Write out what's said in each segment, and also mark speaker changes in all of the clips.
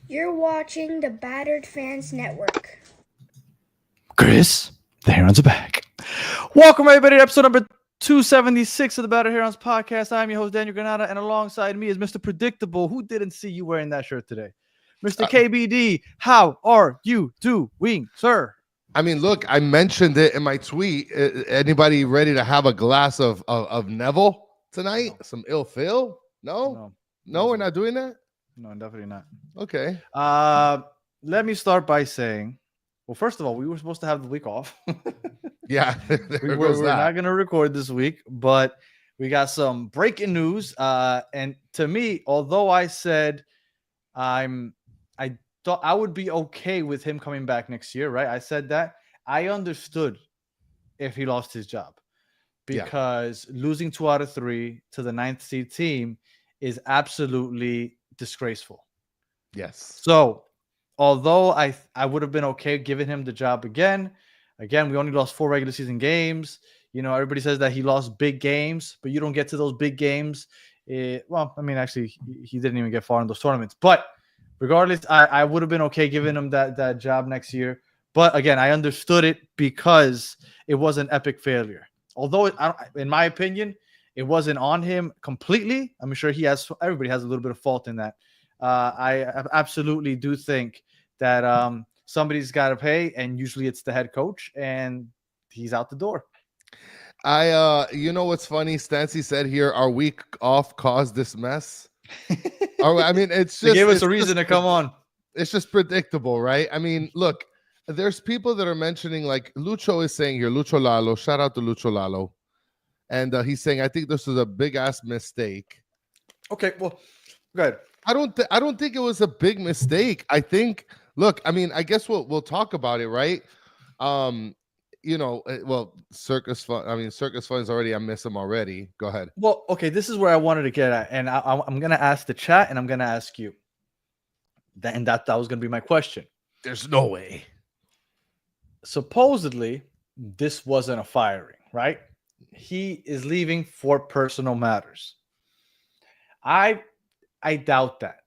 Speaker 1: You're watching the Battered Fans Network.
Speaker 2: Chris, the Herons are back. Welcome, everybody, to episode number 276 of the Battered Herons podcast. I'm your host, Daniel Granada, and alongside me is Mr. Predictable. Who didn't see you wearing that shirt today? Mr. KBD, how are you doing, sir?
Speaker 3: I mean, look, I mentioned it in my tweet. Anybody ready to have a glass of Neville tonight? No. Some ill feel? No, we're not doing that.
Speaker 2: No, definitely not.
Speaker 3: Okay.
Speaker 2: Let me start by saying, well, first of all, we were supposed to have the week off.
Speaker 3: Yeah,
Speaker 2: we're not going to record this week, but we got some breaking news. And to me, although I said I thought I would be okay with him coming back next year, right? I said that. I understood if he lost his job because losing 2 out of 3 to the 9th seed team is absolutely disgraceful.
Speaker 3: Yes.
Speaker 2: So, although I would have been okay giving him the job again, we only lost 4 regular season games. You know, everybody says that he lost big games, but you don't get to those big games. Well, I mean, actually, he didn't even get far in those tournaments. But regardless, I would have been okay giving him that job next year. But again, I understood it because it was an epic failure. Although, in my opinion, it wasn't on him completely. I'm sure everybody has a little bit of fault in that. I absolutely do think that somebody's got to pay, and usually it's the head coach, and he's out the door.
Speaker 3: You know what's funny? Stancy said here, our week off caused this mess. I mean, it's just
Speaker 2: they gave us a reason to come on.
Speaker 3: It's just predictable, right? I mean, look, there's people that are mentioning, like Lucho is saying here, Lucho Lalo, shout out to Lucho Lalo. And he's saying, I think this was a big ass mistake.
Speaker 2: Okay, well, go ahead.
Speaker 3: I don't think it was a big mistake. I think, look, I mean, I guess we'll talk about it, right? You know, well, Circus Fun's already, I miss him already. Go ahead.
Speaker 2: Well, okay, this is where I wanted to get at, and I'm gonna ask the chat, and I'm gonna ask you. That was gonna be my question.
Speaker 3: There's no way.
Speaker 2: Supposedly, this wasn't a firing, right? He is leaving for personal matters. I doubt that.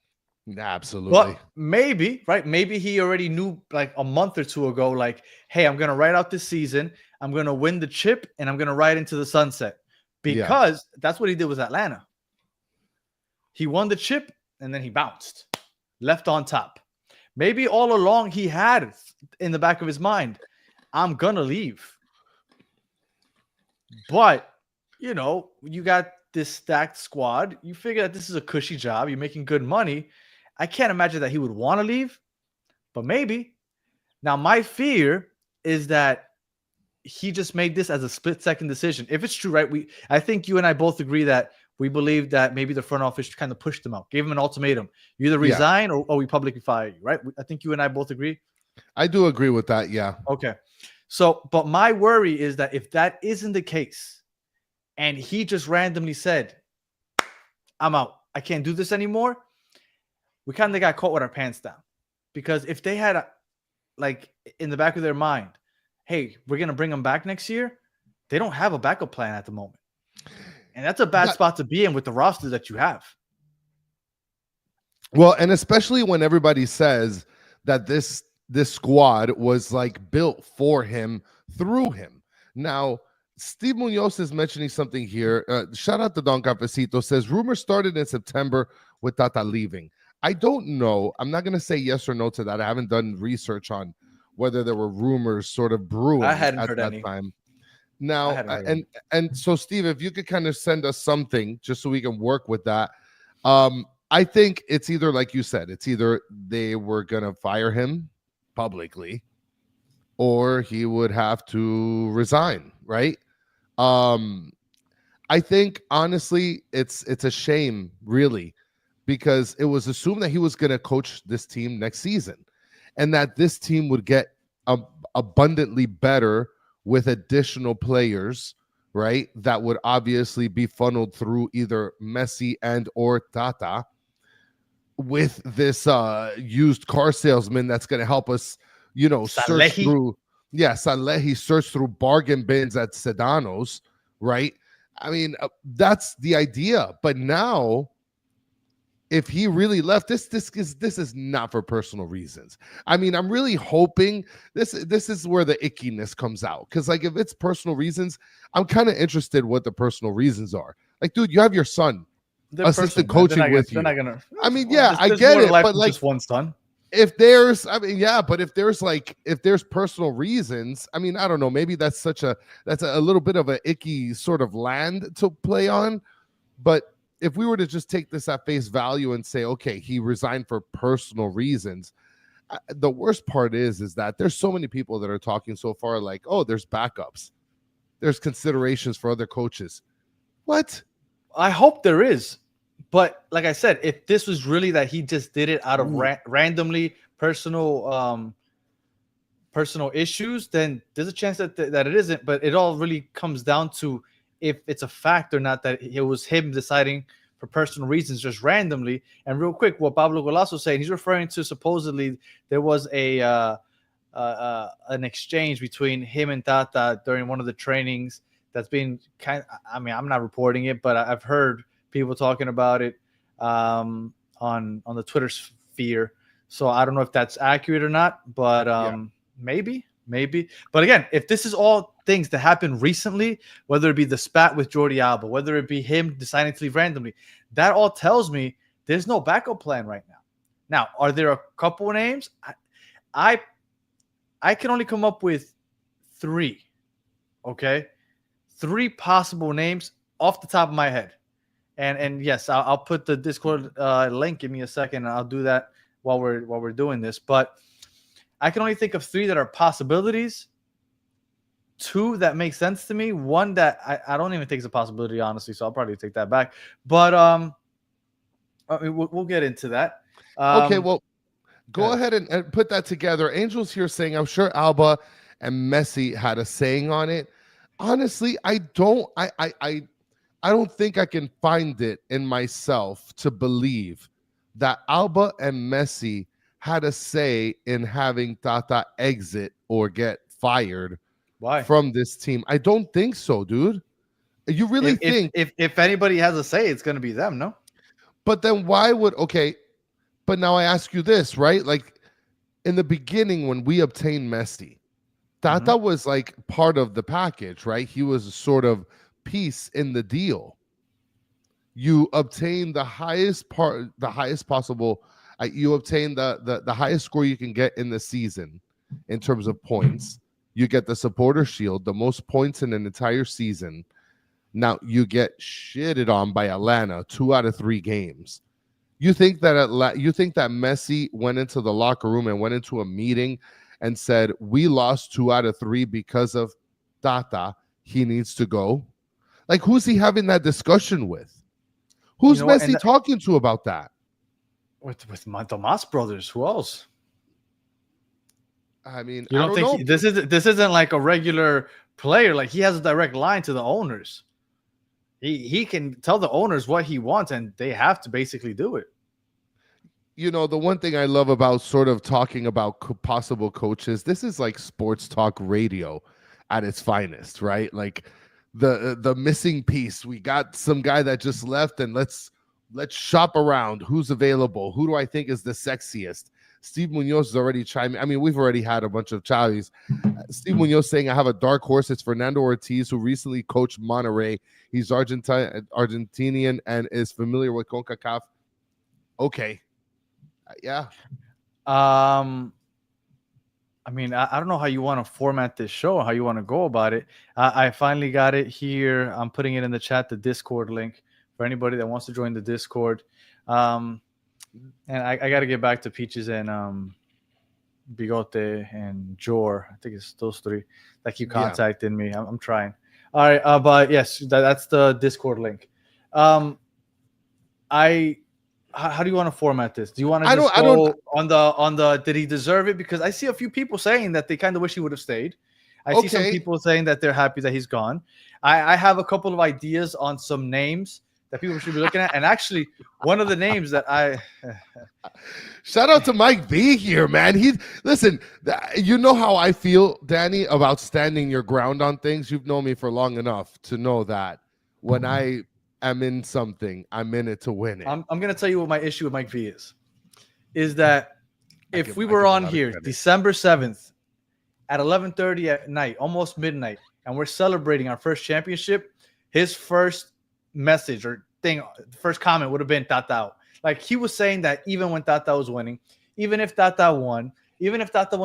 Speaker 3: Absolutely.
Speaker 2: But maybe, right? Maybe he already knew like a month or two ago, like, hey, I'm going to ride out this season. I'm going to win the chip and I'm going to ride into the sunset because that's what he did with Atlanta. He won the chip and then he bounced, left on top. Maybe all along he had in the back of his mind, I'm going to leave. But, you know, you got this stacked squad. You figure that this is a cushy job. You're making good money. I can't imagine that he would want to leave, but maybe. Now, my fear is that he just made this as a split-second decision. If it's true, right? I think you and I both agree that we believe that maybe the front office kind of pushed him out, gave him an ultimatum. You either resign or we publicly fire you, right? I think you and I both agree.
Speaker 3: I do agree with that, yeah.
Speaker 2: Okay. So, but my worry is that if that isn't the case, and he just randomly said, I'm out, I can't do this anymore, we kind of got caught with our pants down. Because if they had, like, in the back of their mind, hey, we're going to bring him back next year, they don't have a backup plan at the moment. And that's a bad spot to be in with the roster that you have.
Speaker 3: Well, and especially when everybody says that this squad was like built for him, through him. Now, Steve Munoz is mentioning something here. Shout out to Don Cafecito. Says, rumors started in September with Tata leaving. I don't know. I'm not going to say yes or no to that. I haven't done research on whether there were rumors sort of brewing at that time. Now, and so, Steve, if you could kind of send us something just so we can work with that. I think it's either, like you said, it's either they were going to fire him publicly or he would have to resign, right? I think, honestly, it's a shame, really, because it was assumed that he was going to coach this team next season and that this team would get abundantly better with additional players, right? That would obviously be funneled through either Messi and or Tata with this used car salesman that's going to help us, you know, search through. Yeah, Salehi search through bargain bins at Sedano's, right? I mean, that's the idea. But now if he really left, this is not for personal reasons. I mean, I'm really hoping this is where the ickiness comes out. Because like if it's personal reasons, I'm kind of interested what the personal reasons are. Like, dude, you have your son assistant coaching with you.
Speaker 2: They're not gonna.
Speaker 3: I mean,
Speaker 2: Well,
Speaker 3: yeah, I get
Speaker 2: more
Speaker 3: it,
Speaker 2: life
Speaker 3: but
Speaker 2: than
Speaker 3: like
Speaker 2: just one son.
Speaker 3: if there's, I mean, yeah, but if there's personal reasons, I mean, I don't know, maybe that's a little bit of an icky sort of land to play on. But if we were to just take this at face value and say, okay, he resigned for personal reasons, the worst part is that there's so many people that are talking so far like, oh, there's backups, there's considerations for other coaches. What?
Speaker 2: I hope there is. But like I said, if this was really that he just did it out of randomly personal issues, then there's a chance that it isn't. But it all really comes down to if it's a fact or not that it was him deciding for personal reasons just randomly. And real quick, what Pablo Golazo was saying, he's referring to supposedly there was an exchange between him and Tata during one of the trainings that's been I mean, I'm not reporting it, but I've heard people talking about it on the Twitter sphere. So I don't know if that's accurate or not, but maybe. But again, if this is all things that happened recently, whether it be the spat with Jordi Alba, whether it be him deciding to leave randomly, that all tells me there's no backup plan right now. Now, are there a couple of names? I can only come up with 3. Okay, 3 possible names off the top of my head. And yes, I'll put the Discord link. Give me a second, and I'll do that while we're doing this. But I can only think of 3 that are possibilities. 2 that make sense to me. 1 that I don't even think is a possibility, honestly. So I'll probably take that back. But I mean, we'll get into that.
Speaker 3: Okay, well, go ahead and put that together. Angel's here saying, I'm sure Alba and Messi had a saying on it. Honestly, I don't think I can find it in myself to believe that Alba and Messi had a say in having Tata exit or get fired from this team. I don't think so, dude. You really think
Speaker 2: if anybody has a say, it's going to be them, no?
Speaker 3: But then why would, okay, but now I ask you this, right? Like in the beginning when we obtained Messi, Tata was like part of the package, right? He was a sort of piece in the deal. You obtain the highest possible. You obtain the highest score you can get in the season in terms of points. You get the supporter shield, the most points in an entire season. Now you get shitted on by Atlanta 2 out of 3 games. You think that Messi went into the locker room and went into a meeting and said, we lost 2 out of 3 because of Tata, he needs to go? Like, who's he having that discussion with? Who's Messi talking to about that?
Speaker 2: With my Tomas brothers. Who else?
Speaker 3: I mean,
Speaker 2: you don't think this isn't like a regular player? Like, he has a direct line to the owners. He can tell the owners what he wants, and they have to basically do it.
Speaker 3: You know, the one thing I love about sort of talking about possible coaches, this is like sports talk radio at its finest, right? Like the missing piece. We got some guy that just left, and let's shop around. Who's available? Who do I think is the sexiest? Steve Munoz is already chiming. I mean, we've already had a bunch of Chavis. Steve Munoz saying, I have a dark horse. It's Fernando Ortiz, who recently coached Monterrey. He's Argentinian and is familiar with CONCACAF. Okay. Yeah.
Speaker 2: I mean, I don't know how you want to format this show, how you want to go about it. I finally got it here. I'm putting it in the chat, the Discord link for anybody that wants to join the Discord. And I got to get back to Peaches and Bigote and Jor. I think it's those 3 that keep contacting me. I'm trying. All right, but yes, that's the Discord link. How do you want to format this? Do you want to go on the did he deserve it? Because I see a few people saying that they kind of wish he would have stayed. I see some people saying that they're happy that he's gone. I have a couple of ideas on some names that people should be looking at. And actually, one of the names that
Speaker 3: shout out to Mike B here, man. Listen, you know how I feel, Danny, about standing your ground on things. You've known me for long enough to know that when I am in something. I'm in it to win it.
Speaker 2: I'm gonna tell you what my issue with Mike V is that if we
Speaker 3: I
Speaker 2: were
Speaker 3: give a
Speaker 2: on
Speaker 3: lot of
Speaker 2: here
Speaker 3: credit.
Speaker 2: December 7th at 11:30 at night, almost midnight, and we're celebrating our first championship, his first message or thing, first comment would have been Tata out. Like he was saying that even when Tata was winning, even if Tata won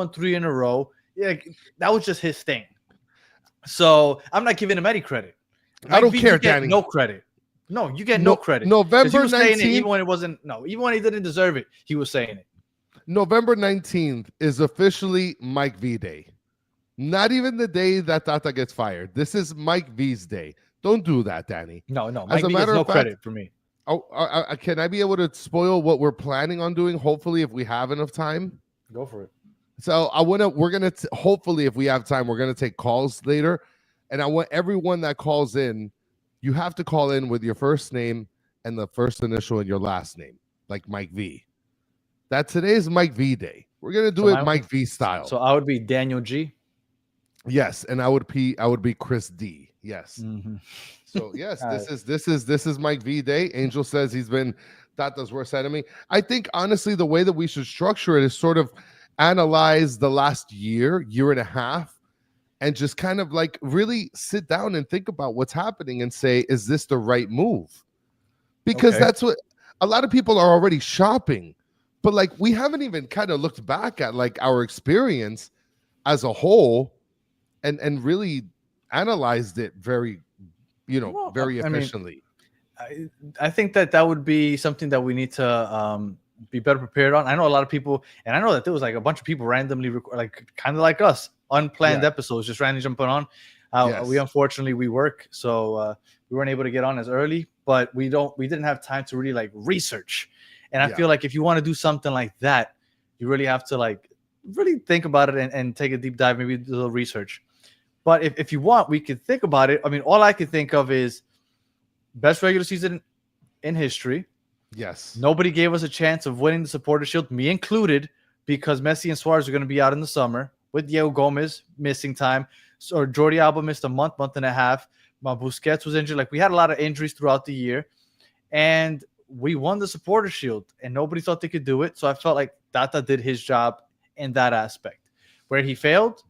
Speaker 2: 3 in a row, that was just his thing. So I'm not giving him any credit.
Speaker 3: I don't care,
Speaker 2: you get
Speaker 3: Danny.
Speaker 2: no credit. No, you get no credit. Because
Speaker 3: November
Speaker 2: he was saying it
Speaker 3: 19th,
Speaker 2: even when it wasn't. No, even when he didn't deserve it, he was saying it.
Speaker 3: November 19th is officially Mike V Day. Not even the day that Tata gets fired. This is Mike V's day. Don't do that, Danny.
Speaker 2: No,
Speaker 3: As
Speaker 2: Mike
Speaker 3: a
Speaker 2: V
Speaker 3: matter
Speaker 2: gets no
Speaker 3: of fact,
Speaker 2: credit for me.
Speaker 3: Oh, can I be able to spoil what we're planning on doing? Hopefully, if we have enough time.
Speaker 2: Go for it.
Speaker 3: So we're gonna hopefully, if we have time, we're gonna take calls later, and I want everyone that calls in. You have to call in with your first name and the first initial and your last name, like Mike V. That today's Mike V Day. We're gonna do it Mike V style.
Speaker 2: So I would be Daniel G.
Speaker 3: Yes, and I would be Chris D. Yes.
Speaker 2: Mm-hmm.
Speaker 3: So yes, this is Mike V Day. Angel says he's been Tata's worst enemy. I think honestly, the way that we should structure it is sort of analyze the last year and a half, and just kind of like really sit down and think about what's happening and say, is this the right move? Because that's what a lot of people are already shopping, but like we haven't even kind of looked back at like our experience as a whole and really analyzed it very very efficiently.
Speaker 2: I think that would be something that we need to be better prepared on. I know a lot of people, and I know that there was like a bunch of people randomly like kind of like us, unplanned episodes, just randomly jumping on. We unfortunately we work, so we weren't able to get on as early, but we didn't have time to really like research. And I feel like if you want to do something like that, you really have to like really think about it and take a deep dive, maybe do a little research. But if you want, we could think about it. I mean, all I could think of is best regular season in history.
Speaker 3: Yes.
Speaker 2: Nobody gave us a chance of winning the Supporter Shield, me included, because Messi and Suarez are going to be out in the summer with Diego Gomez missing time. So Jordi Alba missed a month and a half. Busquets was injured. Like we had a lot of injuries throughout the year. And we won the Supporter Shield and nobody thought they could do it. So I felt like Tata did his job in that aspect. Where he failed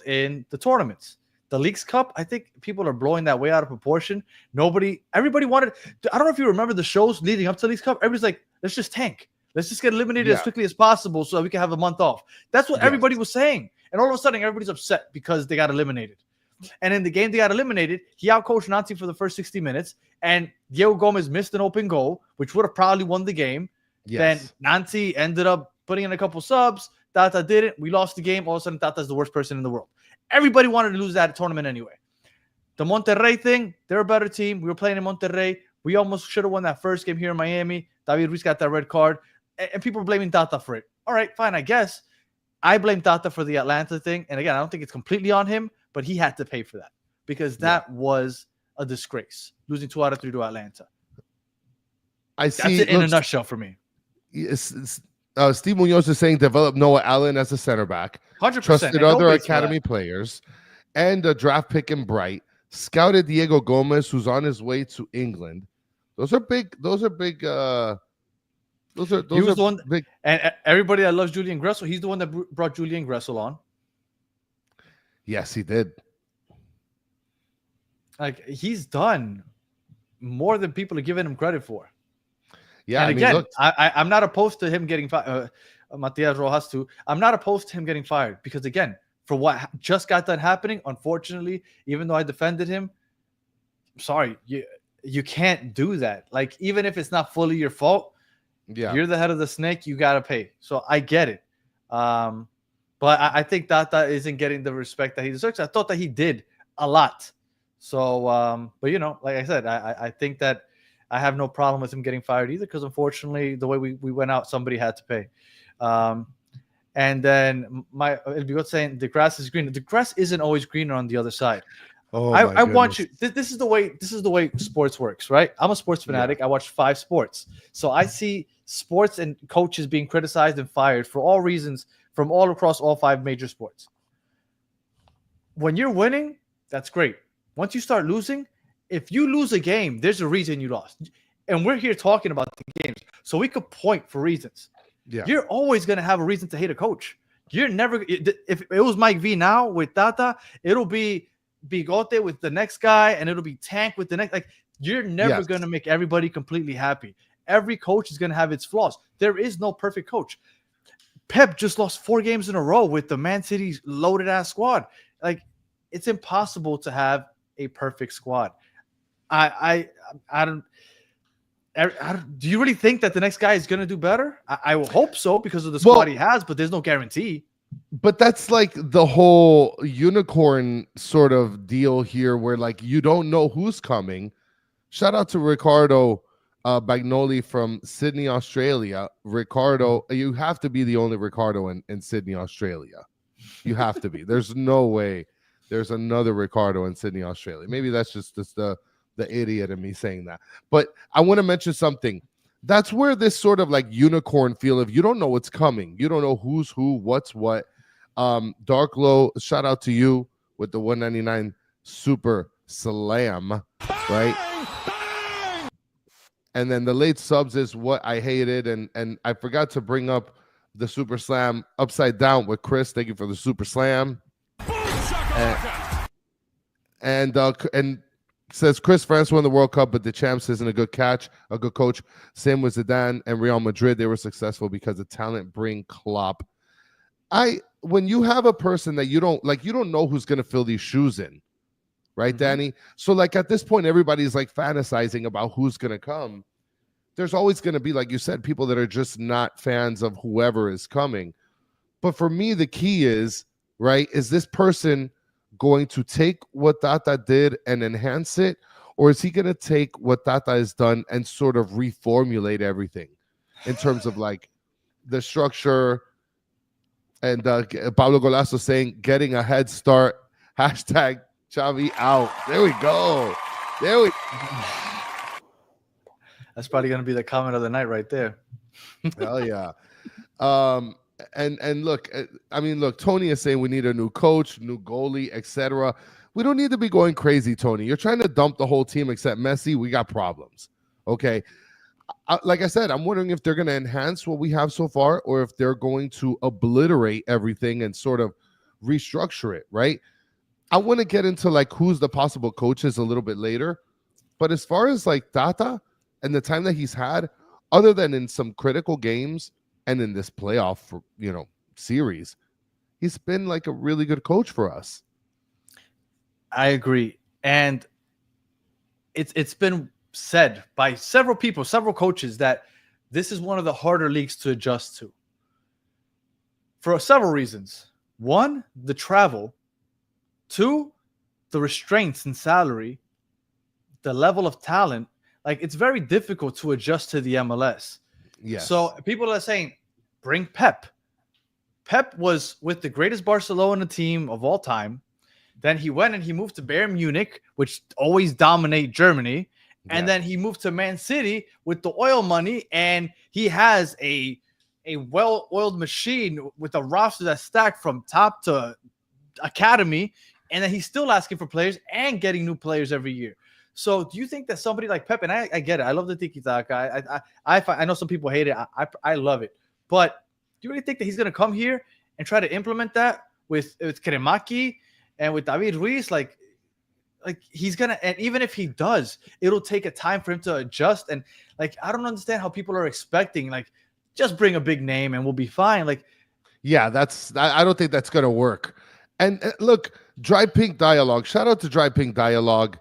Speaker 2: in the tournaments. The Leagues Cup, I think people are blowing that way out of proportion. Everybody wanted. I don't know if you remember the shows leading up to the Leagues Cup. Everybody's like, let's just tank. Let's just get eliminated as quickly as possible so that we can have a month off. That's what everybody was saying. And all of a sudden, everybody's upset because they got eliminated. And in the game they got eliminated, he outcoached Nancy for the first 60 minutes. And Diego Gomez missed an open goal, which would have probably won the game. Then Nancy ended up putting in a couple subs. Tata didn't. We lost the game. All of a sudden, Tata's the worst person in the world. Everybody wanted to lose that tournament anyway. The Monterrey thing, they're a better team. We were playing in Monterrey. We almost should have won that first game here in Miami. David Ruiz got that red card. And people are blaming Tata for it. All right, fine, I guess. I blame Tata for the Atlanta thing. And again, I don't think it's completely on him, but he had to pay for that because that was a disgrace, losing 2 out of 3 to Atlanta. That's it in a nutshell for me.
Speaker 3: Steve Munoz is saying develop Noah Allen as a center back.
Speaker 2: 100%.
Speaker 3: Trusted other academy players and a draft pick in Bright. Scouted Diego Gomez, who's on his way to England. Those are big. He was the one, big.
Speaker 2: And everybody that loves Julian Gressel, he's the one that brought Julian Gressel on.
Speaker 3: Yes, he did.
Speaker 2: Like he's done more than people are giving him credit for.
Speaker 3: Yeah,
Speaker 2: and again, I'm not opposed to him getting fired. Matias Rojas too. I'm not opposed to him getting fired because again, for what just got done happening, unfortunately, even though I defended him, sorry, you can't do that. Like even if it's not fully your fault, you're the head of the snake. You gotta pay. So I get it, but I think Tata isn't getting the respect that he deserves. I thought that he did a lot. So, but like I said, I think that. I have no problem with him getting fired either because, unfortunately, the way we went out, somebody had to pay. And then it'd be good saying the grass is green. The grass isn't always greener on the other side.
Speaker 3: Oh,
Speaker 2: I want you. This is the way sports works, right? I'm a sports fanatic. I watch 5 sports, so I see sports and coaches being criticized and fired for all reasons from all across all 5 major sports. When you're winning, that's great. Once you start losing, if you lose a game, there's a reason you lost. And we're here talking about the games, so we could point for reasons.
Speaker 3: Yeah.
Speaker 2: You're always going to have a reason to hate a coach. You're never, if it was Mike V now with Tata, it'll be Bigote with the next guy, and it'll be Tank with the next. Like, you're never going to make everybody completely happy. Every coach is going to have its flaws. There is no perfect coach. Pep just lost 4 games in a row with the Man City's loaded ass squad. Like, it's impossible to have a perfect squad. I don't. Do you really think that the next guy is going to do better? I will hope so because of the squad he has, but there's no guarantee.
Speaker 3: But that's like the whole unicorn sort of deal here where like you don't know who's coming. Shout out to Ricardo Bagnoli from Sydney, Australia. Ricardo, you have to be the only Ricardo in Sydney, Australia. You have to be. There's no way there's another Ricardo in Sydney, Australia. Maybe that's just the idiot in me saying that. But I want to mention something. That's where this sort of like unicorn feel of you don't know what's coming. You don't know who's who, what's what. Dark Low, shout out to you with the 199 super slam, right? And then the late subs is what I hated, and I forgot to bring up the super slam upside down with Chris. Thank you for the super slam. And says Chris France won the World Cup, but the champs isn't a good coach. Same with Zidane and Real Madrid. They were successful because the talent bring Klopp. When you have a person that you don't know who's going to fill these shoes in, right, Danny? So like at this point, everybody's like fantasizing about who's going to come. There's always going to be, like you said, people that are just not fans of whoever is coming. But for me, the key is, right, is this person going to take what Tata did and enhance it, or is he going to take what Tata has done and sort of reformulate everything in terms of like the structure? And Pablo Golazo saying getting a head start, hashtag Xavi out. There we go.
Speaker 2: That's probably going to be the comment of the night right there.
Speaker 3: Hell yeah. And look, I mean, look, Tony is saying we need a new coach, new goalie, etc. We don't need to be going crazy, Tony. You're trying to dump the whole team except Messi. We got problems. Okay. Like I said, I'm wondering if they're going to enhance what we have so far or if they're going to obliterate everything and sort of restructure it, right? I want to get into like who's the possible coaches a little bit later. But as far as like Tata and the time that he's had, other than in some critical games and in this playoff, series, he's been like a really good coach for us.
Speaker 2: I agree. And it's been said by several people, several coaches, that this is one of the harder leagues to adjust to for several reasons. 1, the travel. 2, the restraints in salary, the level of talent. Like, it's very difficult to adjust to the MLS.
Speaker 3: Yes.
Speaker 2: So people are saying, bring Pep. Pep was with the greatest Barcelona team of all time. Then he went and he moved to Bayern Munich, which always dominate Germany. And then he moved to Man City with the oil money, and he has a well-oiled machine with a roster that's stacked from top to academy, and then he's still asking for players and getting new players every year. So do you think that somebody like Pep, and I get it, I love the tiki-taka, I know some people hate it, I love it, but do you really think that he's going to come here and try to implement that with Kremaki and with David Ruiz? Like he's gonna, and even if he does, it'll take a time for him to adjust. And like, I don't understand how people are expecting like just bring a big name and we'll be fine. Like,
Speaker 3: yeah, I don't think that's gonna work. And look, Dry Pink Dialogue, shout out to Dry Pink Dialogue.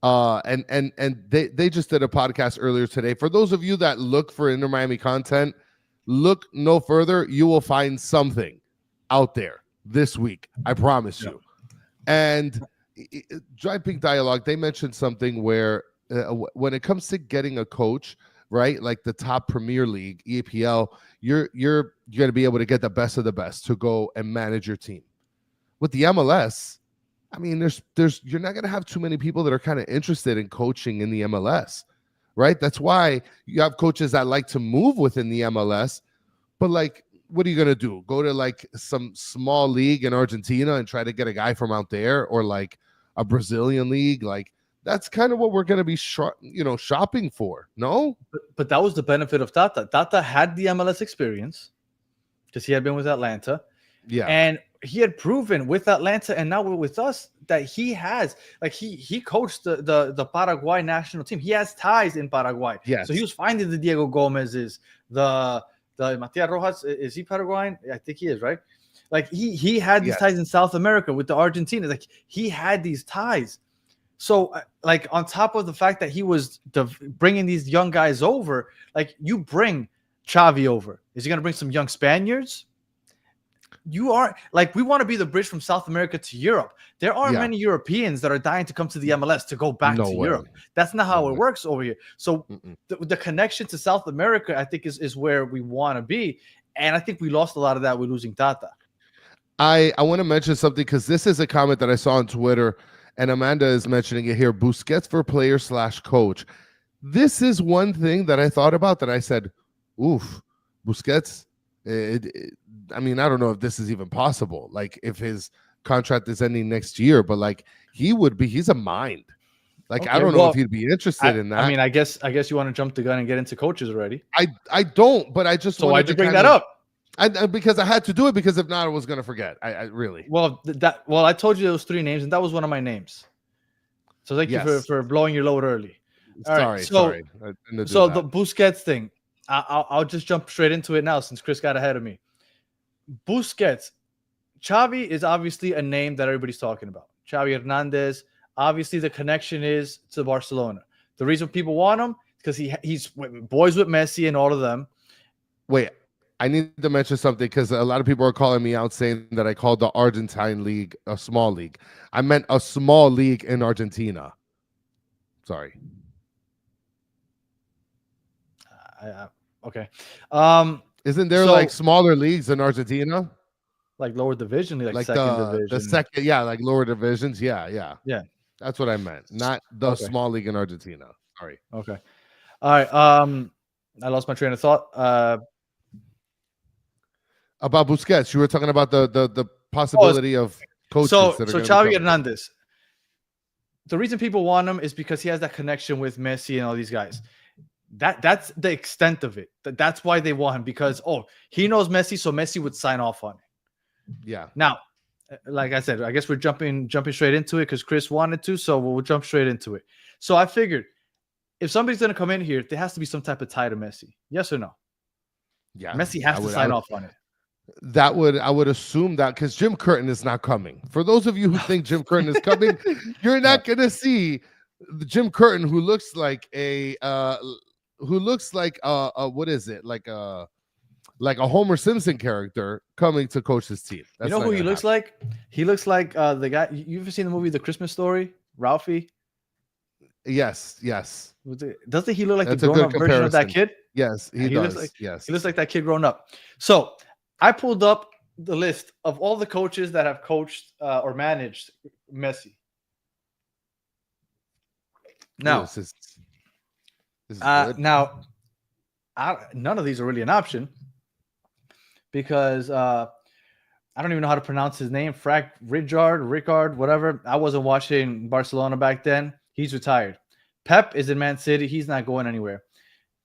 Speaker 3: And they just did a podcast earlier today. For those of you that look for Inter Miami content, look no further. You will find something out there this week. I promise you. And Dry Pink Dialogue, they mentioned something where when it comes to getting a coach, right, like the top Premier League, EPL, you're going to be able to get the best of the best to go and manage your team. With the MLS, I mean, there's you're not going to have too many people that are kind of interested in coaching in the MLS, right? That's why you have coaches that like to move within the MLS, but like, what are you going to do? Go to like some small league in Argentina and try to get a guy from out there, or like a Brazilian league? Like, that's kind of what we're going to be shopping for. No?
Speaker 2: But that was the benefit of Tata. Tata had the MLS experience because he had been with Atlanta.
Speaker 3: Yeah.
Speaker 2: And he had proven with Atlanta and now with us that he has, like, he coached the Paraguay national team. He has ties in Paraguay.
Speaker 3: Yes.
Speaker 2: So he was finding the Diego Gomez's, the Matias Rojas. Is he Paraguayan? I think he is, right? Like he had these ties in South America with the Argentina. Like he had these ties. So like on top of the fact that he was bringing these young guys over, like you bring Xavi over. Is he going to bring some young Spaniards? You are like, we want to be the bridge from South America to Europe. There aren't many Europeans that are dying to come to the MLS to go back to Europe. That's not how it works over here. So the connection to South America, I think, is where we want to be. And I think we lost a lot of that with losing Tata.
Speaker 3: I want to mention something because this is a comment that I saw on Twitter, and Amanda is mentioning it here. Busquets for player / coach. This is one thing that I thought about that I said, oof, Busquets. I mean, I don't know if this is even possible. Like, if his contract is ending next year, but like he's a mind. Like, okay, I don't know if he'd be interested in that.
Speaker 2: I mean, I guess you want to jump the gun and get into coaches already.
Speaker 3: I don't, but I just.
Speaker 2: So why'd you bring that up?
Speaker 3: Because I had to do it, because if not, I was gonna forget. I really.
Speaker 2: Well, I told you those 3 names, and that was one of my names. So thank you for blowing your load early.
Speaker 3: Sorry.
Speaker 2: So the Busquets thing, I'll just jump straight into it now since Chris got ahead of me. Busquets, Xavi is obviously a name that everybody's talking about. Xavi Hernandez, obviously the connection is to Barcelona. The reason people want him is because he's boys with Messi and all of them.
Speaker 3: Wait, I need to mention something because a lot of people are calling me out saying that I called the Argentine league a small league. I meant a small league in Argentina. Sorry.
Speaker 2: Okay.
Speaker 3: Isn't there like smaller leagues in Argentina?
Speaker 2: Like lower division, like second division.
Speaker 3: The second, like lower divisions. Yeah. That's what I meant. Not the small league in Argentina. Sorry.
Speaker 2: Okay. All right. I lost my train of thought.
Speaker 3: About Busquets, you were talking about the possibility of coaches.
Speaker 2: So Xavi Hernandez. The reason people want him is because he has that connection with Messi and all these guys. That's the extent of it. That's why they want him, because he knows Messi, so Messi would sign off on it.
Speaker 3: Yeah.
Speaker 2: Now, like I said, I guess we're jumping straight into it because Chris wanted to, so we'll jump straight into it. So I figured if somebody's going to come in here, there has to be some type of tie to Messi. Yes or no?
Speaker 3: Yeah.
Speaker 2: Messi has to sign off on it.
Speaker 3: I would assume that, because Jim Curtin is not coming. For those of you who think Jim Curtin is coming, you're not going to see the Jim Curtin who looks like what is it, like a Homer Simpson character coming to coach his team.
Speaker 2: That's, you know who he looks like? He looks like the guy. You ever seen the movie The Christmas Story? Ralphie.
Speaker 3: Yes.
Speaker 2: Doesn't he look like the grown-up version of that kid?
Speaker 3: Yes, he does.
Speaker 2: He looks like that kid grown up. So I pulled up the list of all the coaches that have coached or managed Messi. Now, this is good. Now, none of these are really an option because I don't even know how to pronounce his name. Ricard, whatever. I wasn't watching Barcelona back then. He's retired. Pep is in Man City. He's not going anywhere.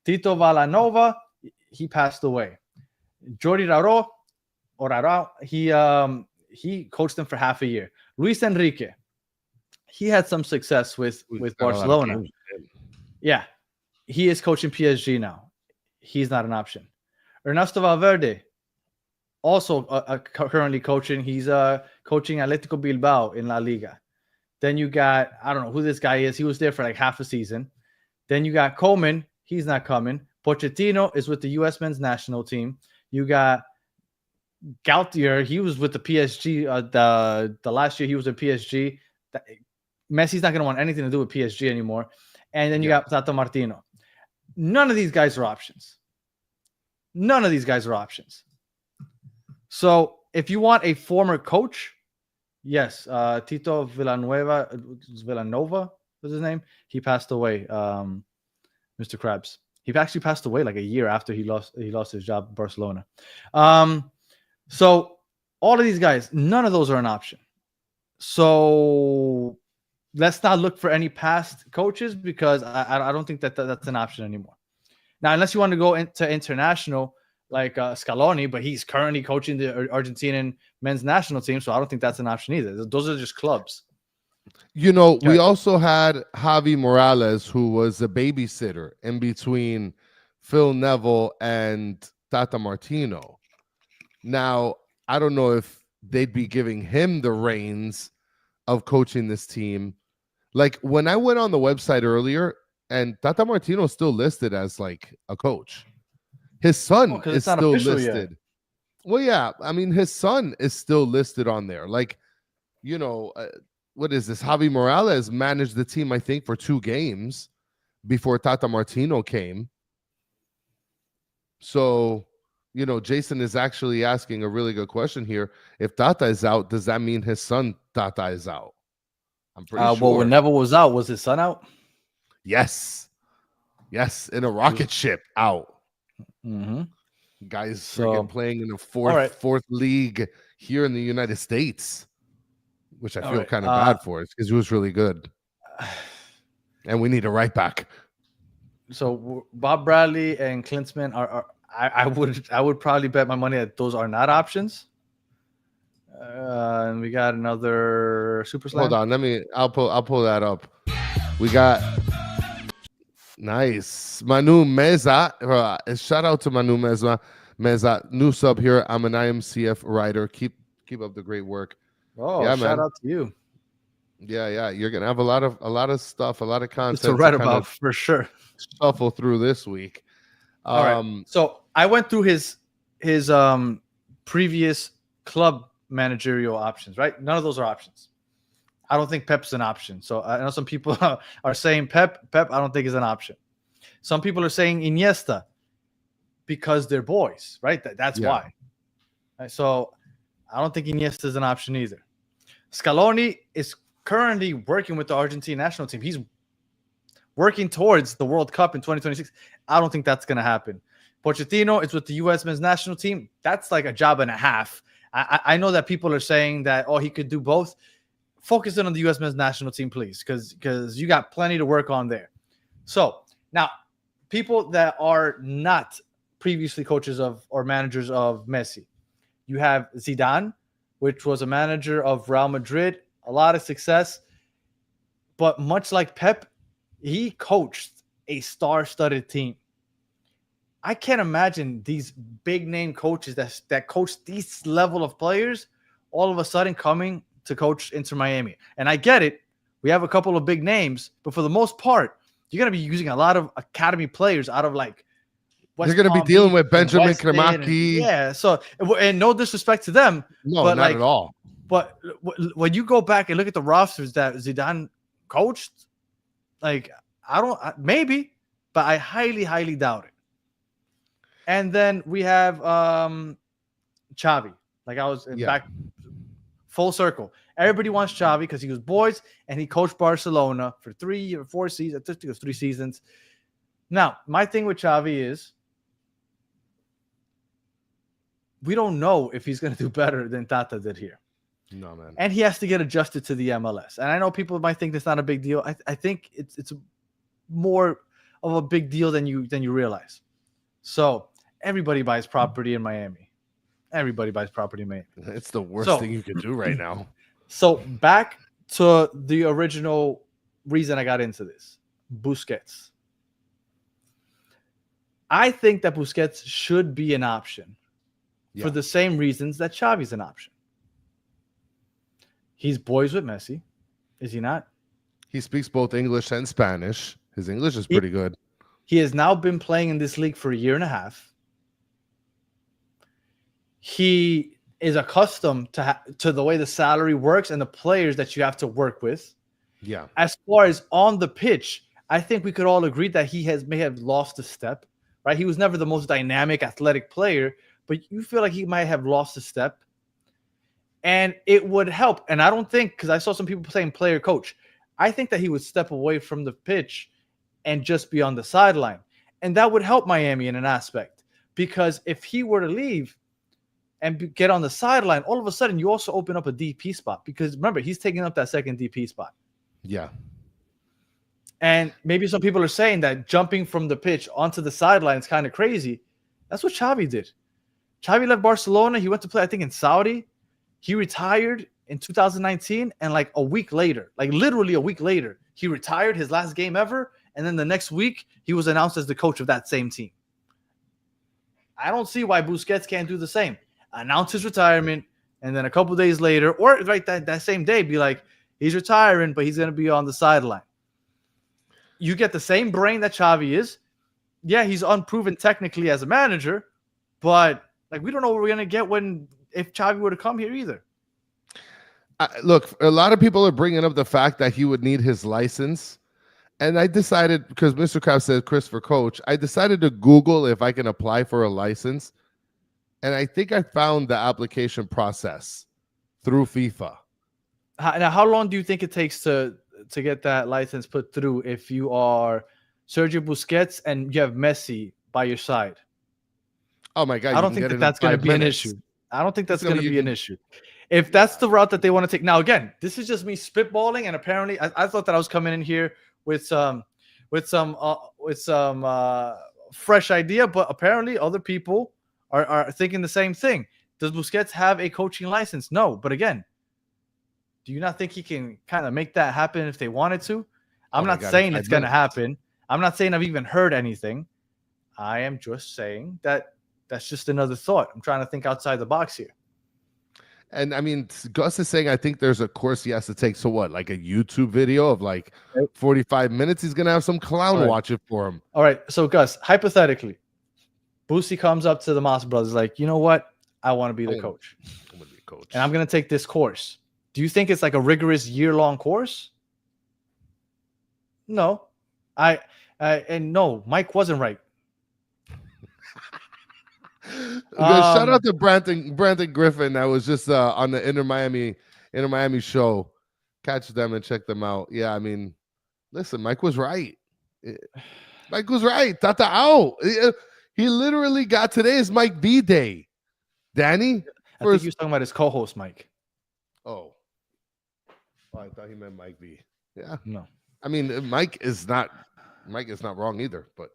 Speaker 2: Tito Villanova, he passed away. Jordi Raro, he coached them for half a year. Luis Enrique, he had some success with Barcelona. Yeah, he is coaching PSG now. He's not an option. Ernesto Valverde, also currently coaching. He's coaching Atletico Bilbao in La Liga. Then you got, I don't know who this guy is. He was there for like half a season. Then you got Koeman. He's not coming. Pochettino is with the U.S. men's national team. You got Gautier. He was with the PSG. The last year he was in PSG. Messi's not going to want anything to do with PSG anymore. And then you got Tata Martino. None of these guys are options. So if you want a former coach, yes, Tito Villanova was his name. He passed away, Mr. Krabs. He actually passed away like a year after he lost his job in Barcelona. So all of these guys, none of those are an option. So let's not look for any past coaches because I don't think that's an option anymore. Now, unless you want to go into international like Scaloni, but he's currently coaching the Argentinian men's national team, so I don't think that's an option either. Those are just clubs.
Speaker 3: You know, we also had Javi Morales, who was a babysitter in between Phil Neville and Tata Martino. Now, I don't know if they'd be giving him the reins of coaching this team. Like when I went on the website earlier, and Tata Martino is still listed as like a coach. His son is still listed. Yet. Well, yeah, I mean, his son is still listed on there. Like, you know, what is this? Javi Morales managed the team, I think, for 2 games before Tata Martino came. So, you know, Jason is actually asking a really good question here. If Tata is out, does that mean his son Tata is out? I'm pretty sure.
Speaker 2: Well, when Neville was out, was his son out?
Speaker 3: Yes, in a rocket ship out.
Speaker 2: Mm-hmm.
Speaker 3: Guys freaking playing in the fourth league here in the United States, which I feel kind of bad for it because he was really good, and we need a right back.
Speaker 2: So Bob Bradley and Klinsmann are I would probably bet my money that those are not options. And we got another Super Slam.
Speaker 3: Hold on, I'll pull that up. We got. Nice. Manu Meza. Shout out to Manu Meza. New sub here. I'm an IMCF writer. Keep up the great work.
Speaker 2: Oh, yeah, shout out to you.
Speaker 3: Yeah. You're gonna have a lot of stuff, a lot of content
Speaker 2: to write about for sure.
Speaker 3: Shuffle through this week.
Speaker 2: All right. So I went through his previous club managerial options, right? None of those are options. I don't think Pep's an option. So I know some people are saying Pep, I don't think is an option. Some people are saying Iniesta because they're boys, right? That's why. Right? So I don't think Iniesta is an option either. Scaloni is currently working with the Argentine national team. He's working towards the World Cup in 2026. I don't think that's going to happen. Pochettino is with the U.S. men's national team. That's like a job and a half. I know that people are saying that, he could do both. Focus in on the U.S. men's national team, please, because you got plenty to work on there. So now, people that are not previously coaches of or managers of Messi, you have Zidane, which was a manager of Real Madrid, a lot of success, but much like Pep, he coached a star-studded team. I can't imagine these big-name coaches that coach these level of players all of a sudden coming to coach Inter Miami. And I get it. We have a couple of big names, but for the most part, you're going to be using a lot of academy players out of like
Speaker 3: West You're going to be dealing with Benjamin Kremaki.
Speaker 2: Yeah. So, and no disrespect to them.
Speaker 3: No, but not at all.
Speaker 2: But when you go back and look at the rosters that Zidane coached, like, maybe, but I highly, highly doubt it. And then we have Xavi. Like I was back full circle. Everybody wants Xavi because he was boys and he coached Barcelona for 3 or 4 seasons. I think it was 3 seasons. Now, my thing with Xavi is we don't know if he's going to do better than Tata did here.
Speaker 3: No, man.
Speaker 2: And he has to get adjusted to the MLS. And I know people might think that's not a big deal. I think it's more of a big deal than you realize. So everybody buys property in Miami. Everybody buys property in Miami.
Speaker 3: It's the worst thing you can do right now.
Speaker 2: So back to the original reason I got into this. Busquets. I think that Busquets should be an option for the same reasons that Xavi's an option. He's boys with Messi. Is he not?
Speaker 3: He speaks both English and Spanish. His English is pretty good.
Speaker 2: He has now been playing in this league for a year and a half. He is accustomed to the way the salary works and the players that you have to work with.
Speaker 3: Yeah.
Speaker 2: As far as on the pitch, I think we could all agree that he may have lost a step, right? He was never the most dynamic, athletic player, but you feel like he might have lost a step. And it would help. And I don't think, because I saw some people saying player coach, I think that he would step away from the pitch and just be on the sideline. And that would help Miami in an aspect. Because if he were to leave and get on the sideline, all of a sudden you also open up a DP spot. Because remember, he's taking up that second DP spot.
Speaker 3: Yeah.
Speaker 2: And maybe some people are saying that jumping from the pitch onto the sideline is kind of crazy. That's what Xavi did. Xavi left Barcelona. He went to play, I think, in Saudi. He retired in 2019, and like a week later, like literally a week later, he retired, his last game ever, and then the next week he was announced as the coach of that same team. I don't see why Busquets can't do the same. Announce his retirement, and then a couple days later, or right that same day, be like, he's retiring, but he's going to be on the sideline. You get the same brain that Xavi is. Yeah, he's unproven technically as a manager, but like we don't know what we're going to get if Xavi were to come here either.
Speaker 3: Look, a lot of people are bringing up the fact that he would need his license. And I decided, because Mr. Kraft said Christopher Coach, I decided to Google if I can apply for a license. And I think I found the application process through FIFA.
Speaker 2: Now, how long do you think it takes to get that license put through if you are Sergio Busquets and you have Messi by your side?
Speaker 3: Oh my God.
Speaker 2: I don't think that's going to be an issue. I don't think that's going to be an issue. If that's the route that they want to take. Now, again, this is just me spitballing, and apparently I thought that I was coming in here with some fresh idea, but apparently other people are thinking the same thing. Does Busquets have a coaching license? No, but again, do you not think he can kind of make that happen if they wanted to? I'm not saying it's going to happen. I'm not saying I've even heard anything. I am just saying that's just another thought. I'm trying to think outside the box here.
Speaker 3: And I mean, Gus is saying, I think there's a course he has to take. So what, like a YouTube video of like 45 minutes? He's going to have some clown watch it for him.
Speaker 2: All right. So Gus, hypothetically, Boosie comes up to the Moss brothers like, you know what? I want to be the coach.
Speaker 3: I'm going to be a coach.
Speaker 2: And I'm going to take this course. Do you think it's like a rigorous year-long course? No. And no, Mike wasn't right.
Speaker 3: Shout out to Brandon Griffin. That was just on the Inter Miami show. Catch them and check them out. Yeah, I mean, listen, Mike was right. Mike was right. Tata out. He literally got today's Mike B day. Danny,
Speaker 2: I think he was talking about his co-host Mike.
Speaker 3: Oh, I thought he meant Mike B. Yeah,
Speaker 2: no.
Speaker 3: I mean, Mike is not wrong either, but.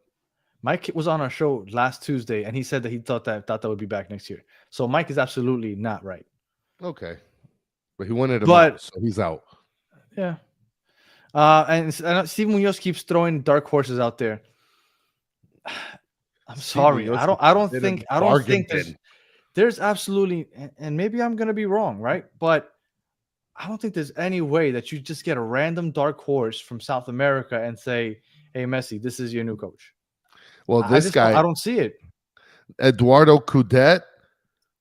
Speaker 2: Mike was on our show last Tuesday, and he said that he thought that would be back next year. So Mike is absolutely not right.
Speaker 3: Okay, but he wanted him out, so he's out.
Speaker 2: Yeah. And Steve Munoz keeps throwing dark horses out there. I'm sorry. I don't think there's absolutely, and maybe I'm gonna be wrong, right? But I don't think there's any way that you just get a random dark horse from South America and say, "Hey, Messi, this is your new coach."
Speaker 3: Well, this guy,
Speaker 2: I don't see it.
Speaker 3: Eduardo Coudet,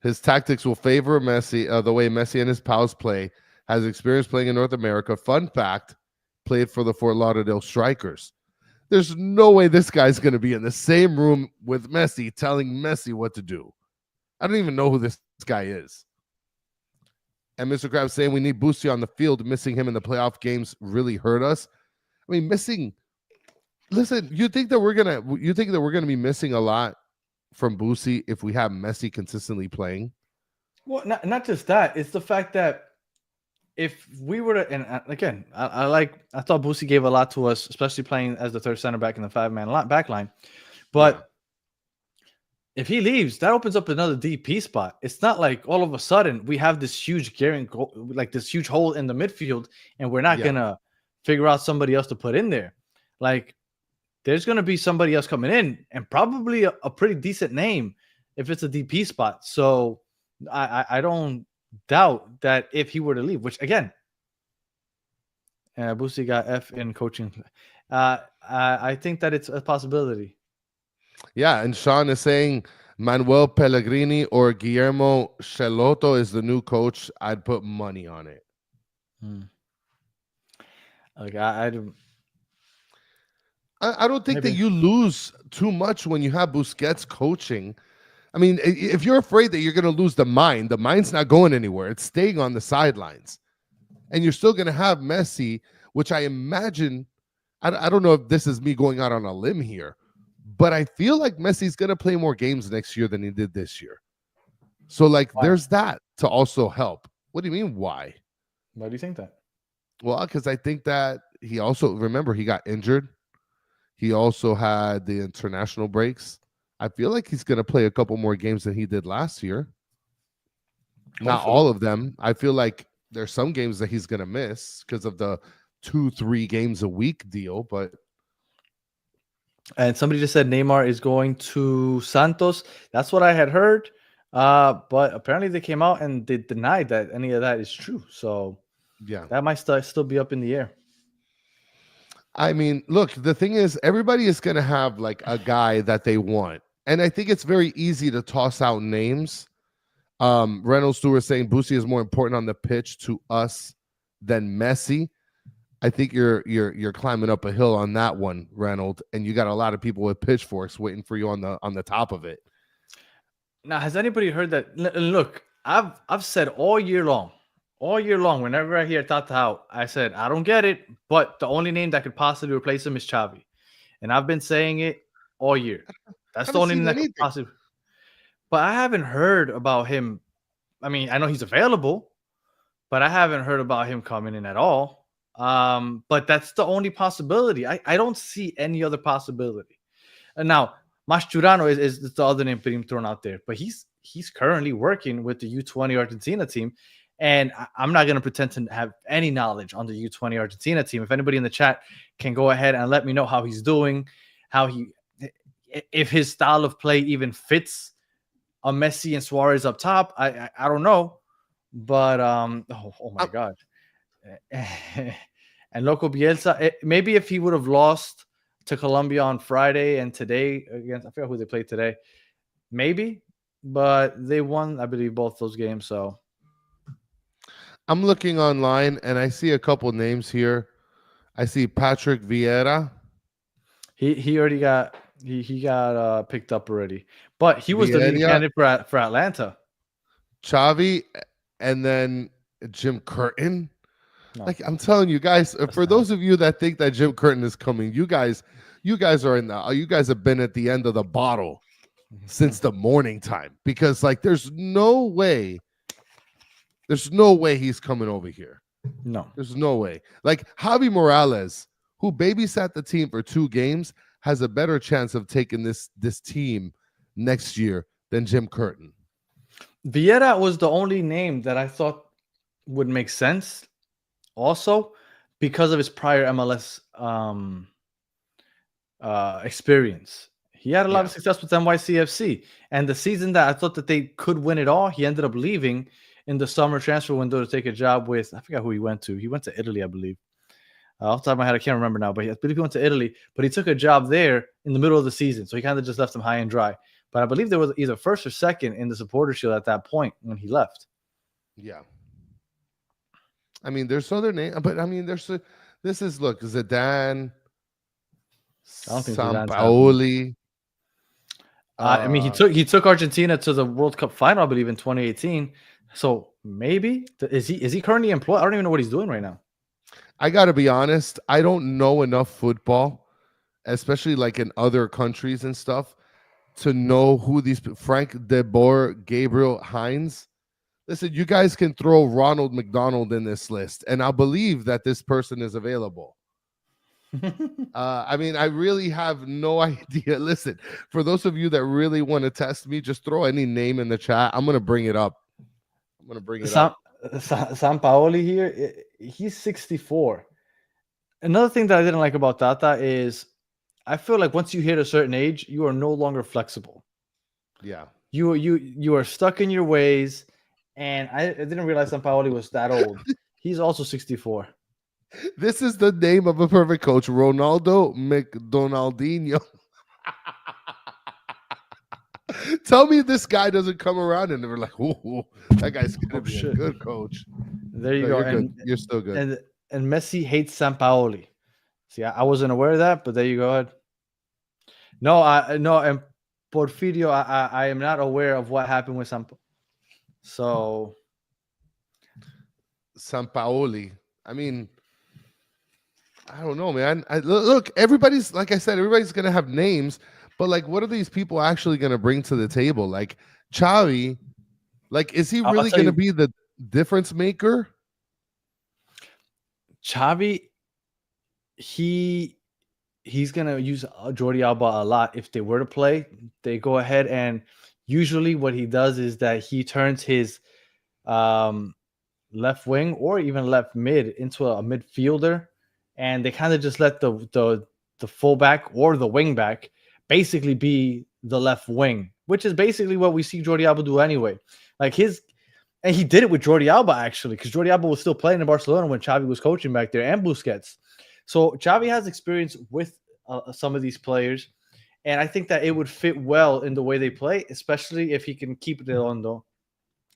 Speaker 3: his tactics will favor Messi, the way Messi and his pals play, has experience playing in North America. Fun fact, played for the Fort Lauderdale Strikers. There's no way this guy's going to be in the same room with Messi telling Messi what to do. I don't even know who this guy is. And Mr. Krabs saying we need Boosie on the field. Missing him in the playoff games really hurt us. I mean, listen, you think that we're gonna be missing a lot from Boosie if we have Messi consistently playing?
Speaker 2: Well, not just that. It's the fact that if we were to, and again, I thought Boosie gave a lot to us, especially playing as the third center back in the 5-man back line. But if he leaves, that opens up another DP spot. It's not like all of a sudden we have this huge this huge hole in the midfield, and we're not gonna figure out somebody else to put in there. Like, there's gonna be somebody else coming in, and probably a pretty decent name if it's a DP spot. So I don't doubt that if he were to leave, which again, Boosie got F in coaching. I think that it's a possibility.
Speaker 3: Yeah, and Sean is saying Manuel Pellegrini or Guillermo Schelotto is the new coach. I'd put money on it.
Speaker 2: Like
Speaker 3: I don't think that you lose too much when you have Busquets coaching. I mean, if you're afraid that you're going to lose the mind's not going anywhere. It's staying on the sidelines. And you're still going to have Messi, which I imagine, I don't know if this is me going out on a limb here, but I feel like Messi's going to play more games next year than he did this year. So, like, there's that to also help. What do you mean, why?
Speaker 2: Why do you think that?
Speaker 3: Well, because I think that he also remember he got injured. He also had the international breaks. I feel like he's going to play a couple more games than he did last year. Not
Speaker 2: Hopefully.
Speaker 3: all of them. I feel like there's some games that he's going to miss because of the 2-3 games a week deal. But
Speaker 2: And somebody just said Neymar is going to Santos. That's what I had heard. But apparently they came out and they denied that any of that is true. So
Speaker 3: yeah,
Speaker 2: that might still be up in the air.
Speaker 3: I mean, look, the thing is, everybody is going to have like a guy that they want. And I think it's very easy to toss out names. Reynolds Stewart saying Boosie is more important on the pitch to us than Messi. I think you're climbing up a hill on that one, Reynolds, and you got a lot of people with pitchforks waiting for you on the top of it.
Speaker 2: Now, has anybody heard that? Look, I've said all year long, whenever I hear Tata out, I said I don't get it, but the only name that could possibly replace him is Xavi, and I've been saying it all year. That's the
Speaker 3: Haven't
Speaker 2: only name
Speaker 3: seen
Speaker 2: that could
Speaker 3: anything.
Speaker 2: possibly. But I haven't heard about him. I mean, I know he's available, but I haven't heard about him coming in at all. But that's the only possibility. I don't see any other possibility. And now Mascherano is the other name being thrown out there, but he's currently working with the U20 Argentina team. And I'm not going to pretend to have any knowledge on the U20 Argentina team. If anybody in the chat can go ahead and let me know how he's doing, if his style of play even fits a Messi and Suarez up top, I don't know. But oh my God. And Loco Bielsa, maybe if he would have lost to Colombia on Friday and today against, I forget who they played today, maybe, but they won, I believe, both those games. So
Speaker 3: I'm looking online and I see a couple names here. I see Patrick Vieira.
Speaker 2: he already got he got picked up already, but he was the leading
Speaker 3: Vieira,
Speaker 2: candidate for Atlanta.
Speaker 3: Xavi, and then Jim Curtin.
Speaker 2: No,
Speaker 3: Like I'm telling you guys, for
Speaker 2: not
Speaker 3: those of you that think that Jim Curtin is coming, you guys are in the you guys have been at the end of the bottle since the morning time because like there's no way he's coming over here.
Speaker 2: no.
Speaker 3: There's no way. Like Javi Morales, who babysat the team for 2 games, has a better chance of taking this team next year than Jim Curtin.
Speaker 2: Vieira was the only name that I thought would make sense, also because of his prior MLS experience. He had a lot of success with NYCFC, and the season that I thought that they could win it all, he ended up leaving in the summer transfer window to take a job with, I forgot who he went to. He went to Italy, I believe. Off the top of my head, I can't remember now, but I believe he went to Italy, but he took a job there in the middle of the season. So he kind of just left them high and dry. But I believe there was either first or second in the supporter shield at that point when he left.
Speaker 3: Yeah. I mean, there's other names, but I mean, this is, look, Zidane,
Speaker 2: I don't think Zidane's
Speaker 3: Sampaoli.
Speaker 2: I mean, he took Argentina to the World Cup final, I believe, in 2018. So maybe is he currently employed? I don't even know what he's doing right now.
Speaker 3: I got to be honest. I don't know enough football, especially like in other countries and stuff, to know who these Frank de Boer, Gabriel Hines. Listen, you guys can throw Ronald McDonald in this list, and I'll believe that this person is available. I mean, I really have no idea. Listen, for those of you that really want to test me, just throw any name in the chat. I'm going to bring it up.
Speaker 2: Sampaoli here, he's 64. Another thing that I didn't like about Tata is I feel like once you hit a certain age, you are no longer flexible.
Speaker 3: Yeah.
Speaker 2: You are stuck in your ways, and I didn't realize Sampaoli was that old. He's also 64.
Speaker 3: This is the name of a perfect coach, Ronaldo McDonaldinho. Tell me this guy doesn't come around and they're like, "Ooh, that guy's gonna be a good coach."
Speaker 2: There you go.
Speaker 3: You're good. You're still good.
Speaker 2: And Messi hates Sampaoli. See, I wasn't aware of that, but there you go. Ahead. No, and Porfirio, I am not aware of what happened with Sampaoli. So
Speaker 3: Sampaoli. I mean, I don't know, man. Look, everybody's, like I said, everybody's gonna have names, but like, what are these people actually gonna bring to the table? Like Xavi, like, is he really gonna be the difference maker?
Speaker 2: Xavi, he's gonna use Jordi Alba a lot. If they were to play, they go ahead and usually what he does is that he turns his um, left wing or even left mid into a midfielder, and they kind of just let the fullback or the wing back basically be the left wing, which is basically what we see Jordi Alba do anyway. Like his and he did it with Jordi Alba actually, because Jordi Alba was still playing in Barcelona when Xavi was coaching back there, and Busquets. So Xavi has experience with some of these players, and I think that it would fit well in the way they play, especially if he can keep Redondo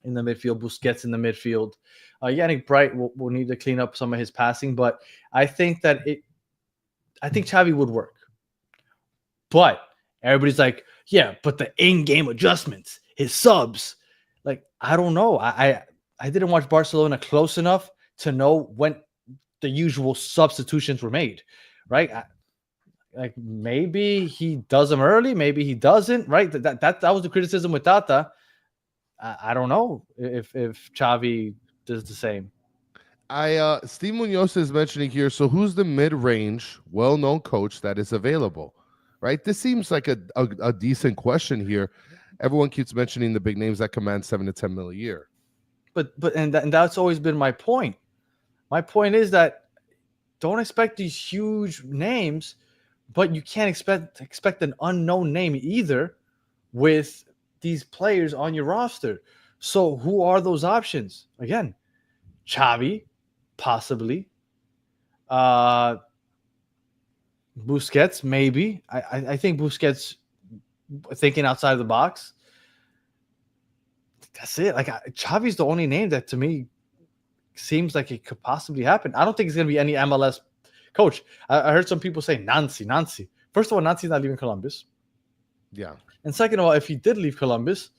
Speaker 2: in the midfield, Busquets in the midfield. Yannick Bright will need to clean up some of his passing, but I think that I think Xavi would work. But everybody's like, yeah, but the in-game adjustments, his subs, like I don't know. I didn't watch Barcelona close enough to know when the usual substitutions were made, right? Like maybe he does them early, maybe he doesn't, right? That was the criticism with Tata. I don't know if Xavi does the same.
Speaker 3: Steve Munoz is mentioning here. So who's the mid-range, well-known coach that is available? Right. This seems like a decent question here. Everyone keeps mentioning the big names that command 7 to 10 mil a year.
Speaker 2: But that's always been my point. My point is that don't expect these huge names, but you can't expect an unknown name either with these players on your roster. So who are those options? Again, Xavi, possibly. Busquets, maybe. I think Busquets thinking outside of the box. That's it. Like Xavi's the only name that to me seems like it could possibly happen. I don't think it's going to be any MLS coach. I heard some people say Nancy. First of all, Nancy's not leaving Columbus.
Speaker 3: Yeah.
Speaker 2: And second of all, if he did leave Columbus,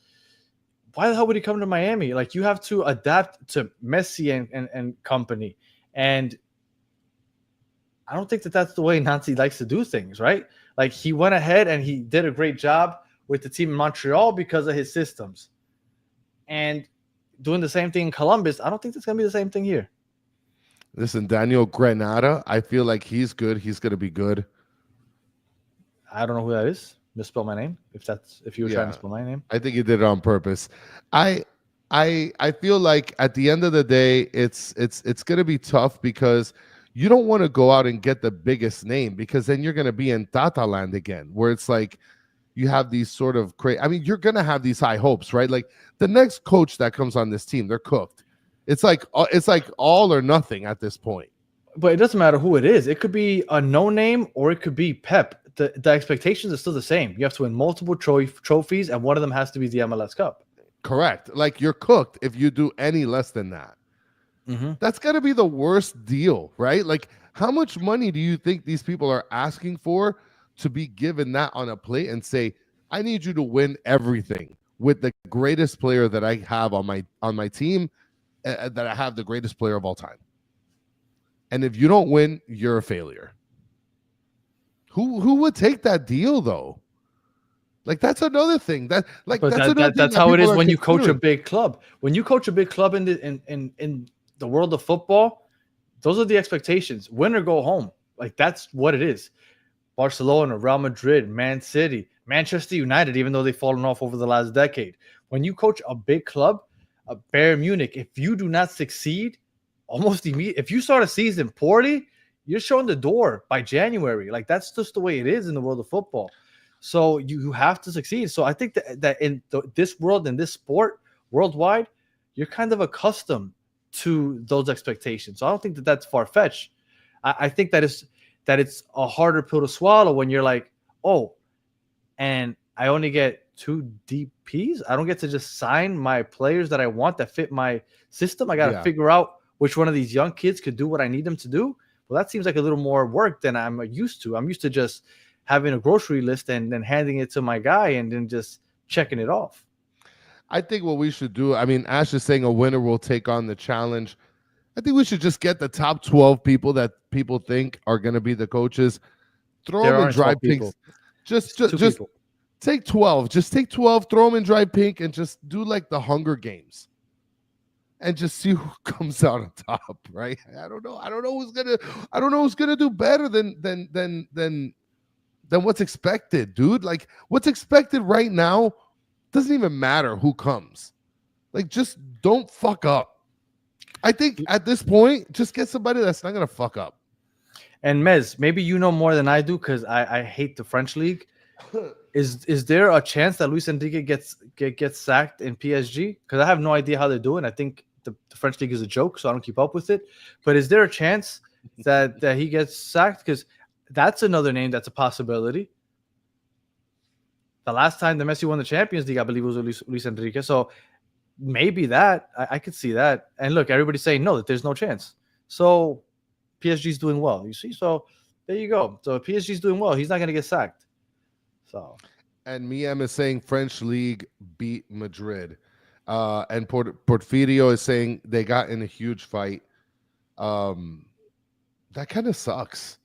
Speaker 2: why the hell would he come to Miami? Like you have to adapt to Messi and company. And I don't think that that's the way Nancy likes to do things, right? Like he went ahead and he did a great job with the team in Montreal because of his systems. And doing the same thing in Columbus, I don't think it's going to be the same thing here.
Speaker 3: Listen, Daniel Granada, I feel like he's good. He's going to be good.
Speaker 2: I don't know who that is. Misspell my name. If you were trying to spell my name,
Speaker 3: I think you did it on purpose. I feel like at the end of the day, it's going to be tough because you don't want to go out and get the biggest name because then you're going to be in Tata land again, where it's like you have these sort of crazy. I mean, you're going to have these high hopes, right? Like the next coach that comes on this team, they're cooked. It's like all or nothing at this point.
Speaker 2: But it doesn't matter who it is. It could be a no name or it could be Pep. The expectations are still the same. You have to win multiple trophies, and one of them has to be the MLS Cup.
Speaker 3: Correct. Like you're cooked if you do any less than that. Mm-hmm. That's got to be the worst deal, right? Like how much money do you think these people are asking for to be given that on a plate and say, I need you to win everything with the greatest player that I have on my team, that I have the greatest player of all time. And if you don't win, you're a failure. Who would take that deal though? Like that's another thing. That's
Speaker 2: how it is when you coach a big club. When you coach a big club in the world of football, those are the expectations. Win or go home. Like that's what it is. Barcelona, Real Madrid, Man City, Manchester United, even though they've fallen off over the last decade. When you coach a big club, Bayern Munich, if you do not succeed, almost immediately, if you start a season poorly, you're showing the door by January. Like that's just the way it is in the world of football. So you have to succeed. So I think that in this world, in this sport, worldwide, you're kind of accustomed to those expectations. So I don't think that that's far-fetched. I think that it's a harder pill to swallow when you're like, oh, and I only get 2 DPs. I don't get to just sign my players that I want that fit my system. I got to figure out which one of these young kids could do what I need them to do. Well, that seems like a little more work than I'm used to. I'm used to just having a grocery list and then handing it to my guy and then just checking it off.
Speaker 3: I think what we should do, I mean, Ash is saying a winner will take on the challenge. I think we should just get the top 12 people that people think are going to be the coaches. Throw them in dry pink. Just take 12. Just take 12, throw them in dry pink, and just do like the Hunger Games. and just see who comes out on top, right? I don't know. I don't know who's gonna do better than what's expected, dude. Like what's expected right now doesn't even matter who comes. Like just don't fuck up. I think at this point, just get somebody that's not gonna fuck up.
Speaker 2: And Mez, maybe you know more than I do because I hate the French league. Is there a chance that Luis Enrique gets sacked in PSG? Because I have no idea how they're doing. I think the French league is a joke, so I don't keep up with it. But is there a chance that he gets sacked? Because that's another name that's a possibility. The last time the Messi won the Champions League, I believe it was Luis Enrique. So maybe that I could see that. And look, everybody's saying no, that there's no chance. So PSG's doing well. You see, so there you go. So PSG's doing well. He's not going to get sacked. So,
Speaker 3: and Miem is saying French league beat Madrid, and Porfirio is saying they got in a huge fight. That kind of sucks.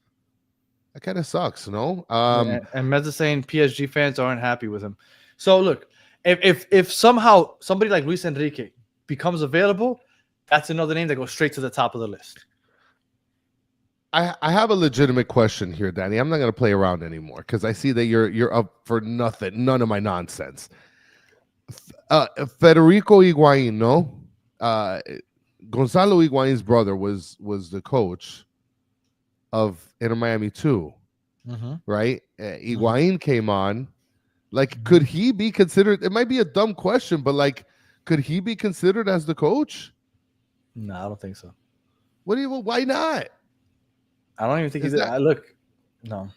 Speaker 3: No.
Speaker 2: and Mez is saying PSG fans aren't happy with him. So look, if somehow somebody like Luis Enrique becomes available, that's another name that goes straight to the top of the list.
Speaker 3: I have a legitimate question here, Danny. I'm not going to play around anymore because I see that you're up for nothing, none of my nonsense. Federico Higuaín, no? Gonzalo Higuaín's brother was the coach of Inter Miami too, right? Higuaín came on. Like, could he be considered? It might be a dumb question, but like, could he be considered as the coach?
Speaker 2: No, I don't think so.
Speaker 3: Why not?
Speaker 2: I don't even think he's. Look, no.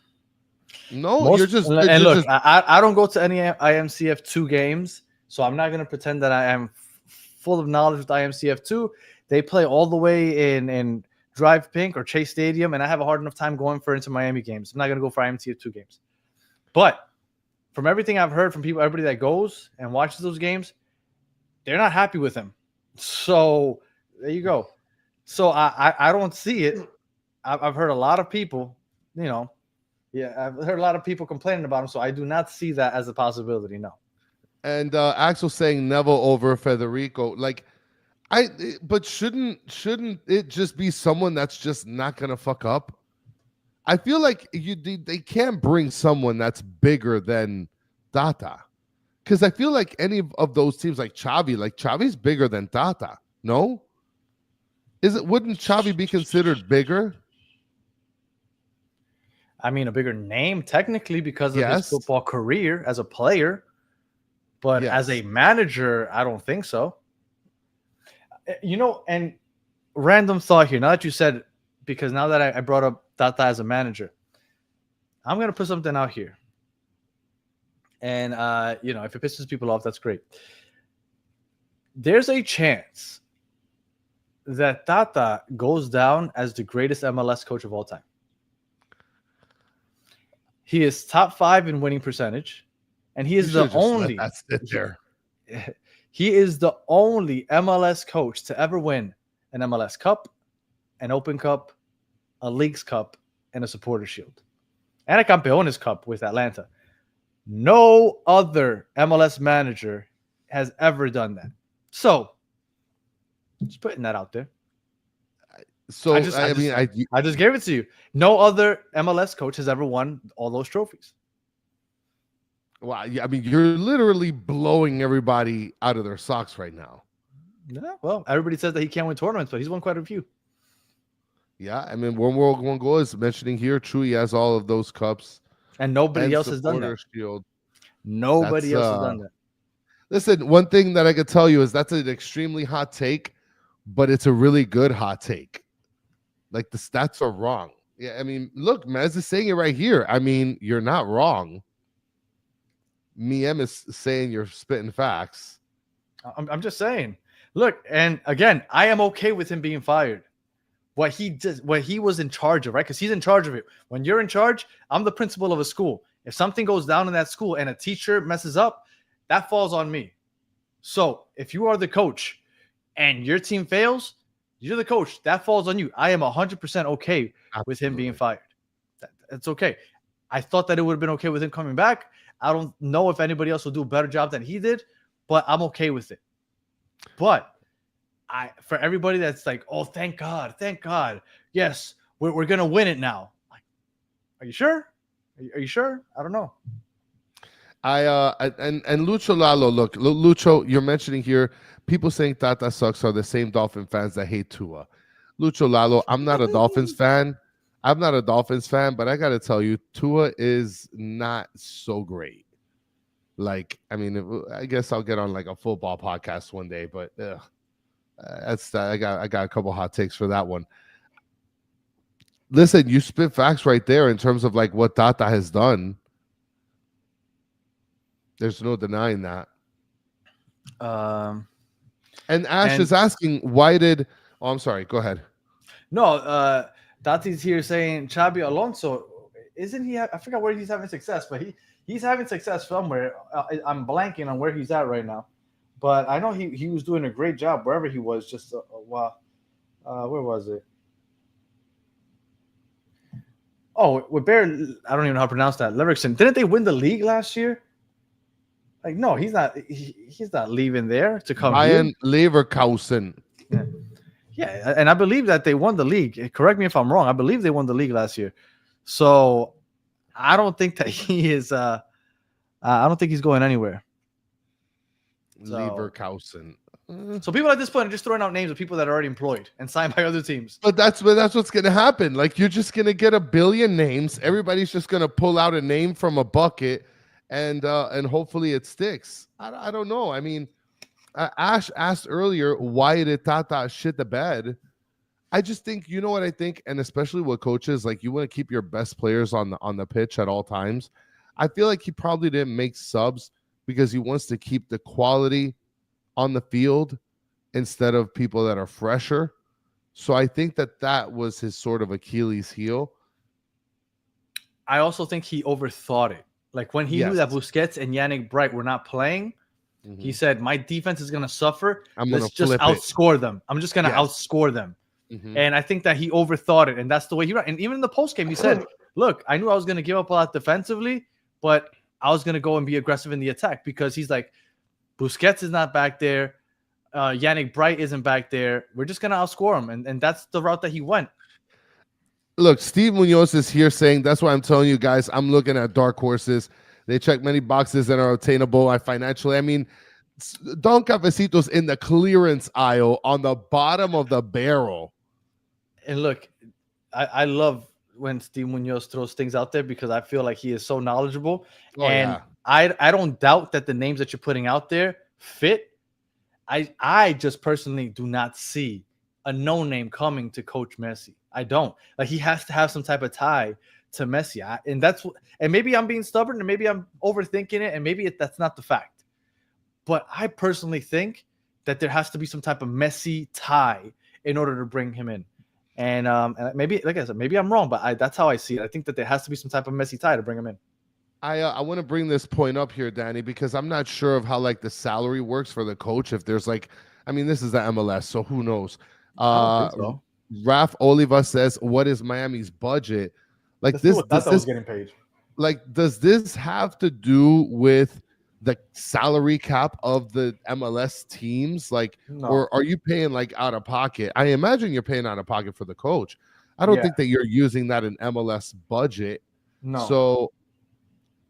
Speaker 3: You're just.
Speaker 2: And look, I don't go to any IMCF2 games, so I'm not going to pretend that I am full of knowledge with IMCF2. They play all the way in Drive Pink or Chase Stadium, and I have a hard enough time going for Inter Miami games. I'm not going to go for IMCF2 games. But from everything I've heard from people, everybody that goes and watches those games, they're not happy with him. So there you go. So I don't see it. I've heard a lot of people, I've heard a lot of people complaining about him. So I do not see that as a possibility. No.
Speaker 3: And Axel saying Neville over Federico. Like, but shouldn't it just be someone that's just not gonna fuck up? I feel like they can't bring someone that's bigger than Tata, because I feel like any of those teams, like Xavi's bigger than Tata. No, wouldn't Xavi be considered bigger?
Speaker 2: I mean, a bigger name technically because of his football career as a player, but as a manager, I don't think so. And random thought here. Now that you said, because now that I brought up Tata as a manager, I'm going to put something out here. And, if it pisses people off, that's great. There's a chance that Tata goes down as the greatest MLS coach of all time. He is top 5 in winning percentage, and he is the only. He is the only MLS coach to ever win an MLS Cup, an Open Cup, a Leagues Cup, and a Supporters Shield, and a Campeones Cup with Atlanta. No other MLS manager has ever done that. So, just putting that out there.
Speaker 3: So
Speaker 2: I just gave it to you. No other MLS coach has ever won all those trophies.
Speaker 3: Wow, I mean, you're literally blowing everybody out of their socks right now.
Speaker 2: Yeah, well, everybody says that he can't win tournaments, but he's won quite a few.
Speaker 3: Yeah, I mean, One World, One Goal is mentioning here. True, he has all of those cups,
Speaker 2: and nobody else has done that.
Speaker 3: Shield.
Speaker 2: Nobody else has done that.
Speaker 3: Listen, one thing that I could tell you is that's an extremely hot take, but it's a really good hot take. Like, the stats are wrong. Yeah, I mean, look, Mez is saying it right here. I mean, you're not wrong. Miem is saying you're spitting facts.
Speaker 2: I'm just saying. Look, and again, I am okay with him being fired. What he was in charge of, right? Because he's in charge of it. When you're in charge, I'm the principal of a school. If something goes down in that school and a teacher messes up, that falls on me. So if you are the coach and your team fails, you're the coach. That falls on you. I am 100% okay with him being fired. That's okay. I thought that it would have been okay with him coming back. I don't know if anybody else will do a better job than he did, but I'm okay with it. But for everybody that's like, oh, thank God, yes, we're gonna win it now. Like, are you sure? Are you sure? I don't know.
Speaker 3: And Lucho Lalo, look, Lucho, you're mentioning here people saying Tata sucks are the same Dolphin fans that hate Tua. Lucho Lalo, I'm not a Dolphins fan. I'm not a Dolphins fan, but I got to tell you, Tua is not so great. Like, I mean, I guess I'll get on like a football podcast one day, but I got a couple hot takes for that one. Listen, you spit facts right there in terms of like what Tata has done. There's no denying that. And Ash is asking, why did? Oh, I'm sorry. Go ahead.
Speaker 2: No, Tati's here saying Xabi Alonso, isn't he? I forgot where he's having success, but he's having success somewhere. I'm blanking on where he's at right now, but I know he was doing a great job wherever he was just a while. Where was it? Oh, with Bear, I don't even know how to pronounce that. Leverkusen. Didn't they win the league last year? Like, no, he's not. He's not leaving there to come
Speaker 3: Bayern
Speaker 2: here.
Speaker 3: Leverkusen.
Speaker 2: Yeah, and I believe that they won the league. Correct me if I'm wrong. I believe they won the league last year. So I don't think that he is. I don't think he's going anywhere.
Speaker 3: Leverkusen.
Speaker 2: So people at this point are just throwing out names of people that are already employed and signed by other teams.
Speaker 3: But that's what's going to happen. Like, you're just going to get a billion names. Everybody's just going to pull out a name from a bucket, and hopefully it sticks. I don't know. I mean, Ash asked earlier, why did Tata shit the bed? I just think, you know what I think, and especially with coaches, like, you want to keep your best players on the pitch at all times. I feel like he probably didn't make subs because he wants to keep the quality on the field instead of people that are fresher. So I think that was his sort of Achilles heel.
Speaker 2: I also think he overthought it. Like, when he knew that Busquets and Yannick Bright were not playing, he said, my defense is going to suffer. Let's just outscore them. I'm just going to outscore them. And I think that he overthought it, and that's the way he ran. And even in the postgame, he said, look, I knew I was going to give up a lot defensively, but I was going to go and be aggressive in the attack, because he's like, Busquets is not back there. Yannick Bright isn't back there. We're just going to outscore him. And that's the route that he went.
Speaker 3: Look, Steve Munoz is here saying, that's why I'm telling you guys, I'm looking at dark horses. They check many boxes that are attainable. I mean, Don Cafecito's in the clearance aisle on the bottom of the barrel.
Speaker 2: And look, I love when Steve Munoz throws things out there, because I feel like he is so knowledgeable. I don't doubt that the names that you're putting out there fit. I just personally do not see a no-name coming to coach Messi. I don't. Like, he has to have some type of tie to Messi. And maybe I'm being stubborn, and maybe I'm overthinking it, and maybe that's not the fact. But I personally think that there has to be some type of Messi tie in order to bring him in. And maybe, like I said, maybe I'm wrong, but that's how I see it. I think that there has to be some type of Messi tie to bring him in.
Speaker 3: I want to bring this point up here, Danny, because I'm not sure of how like the salary works for the coach. If there's like, I mean, this is the MLS, so who knows?
Speaker 2: I don't think so.
Speaker 3: Raf Oliva says, "What is Miami's budget?" Like, this was
Speaker 2: getting paid.
Speaker 3: Like, does this have to do with the salary cap of the MLS teams? Like,
Speaker 2: no.
Speaker 3: Or are you paying like out of pocket? I imagine you're paying out of pocket for the coach. I don't think that you're using that in MLS budget.
Speaker 2: No.
Speaker 3: So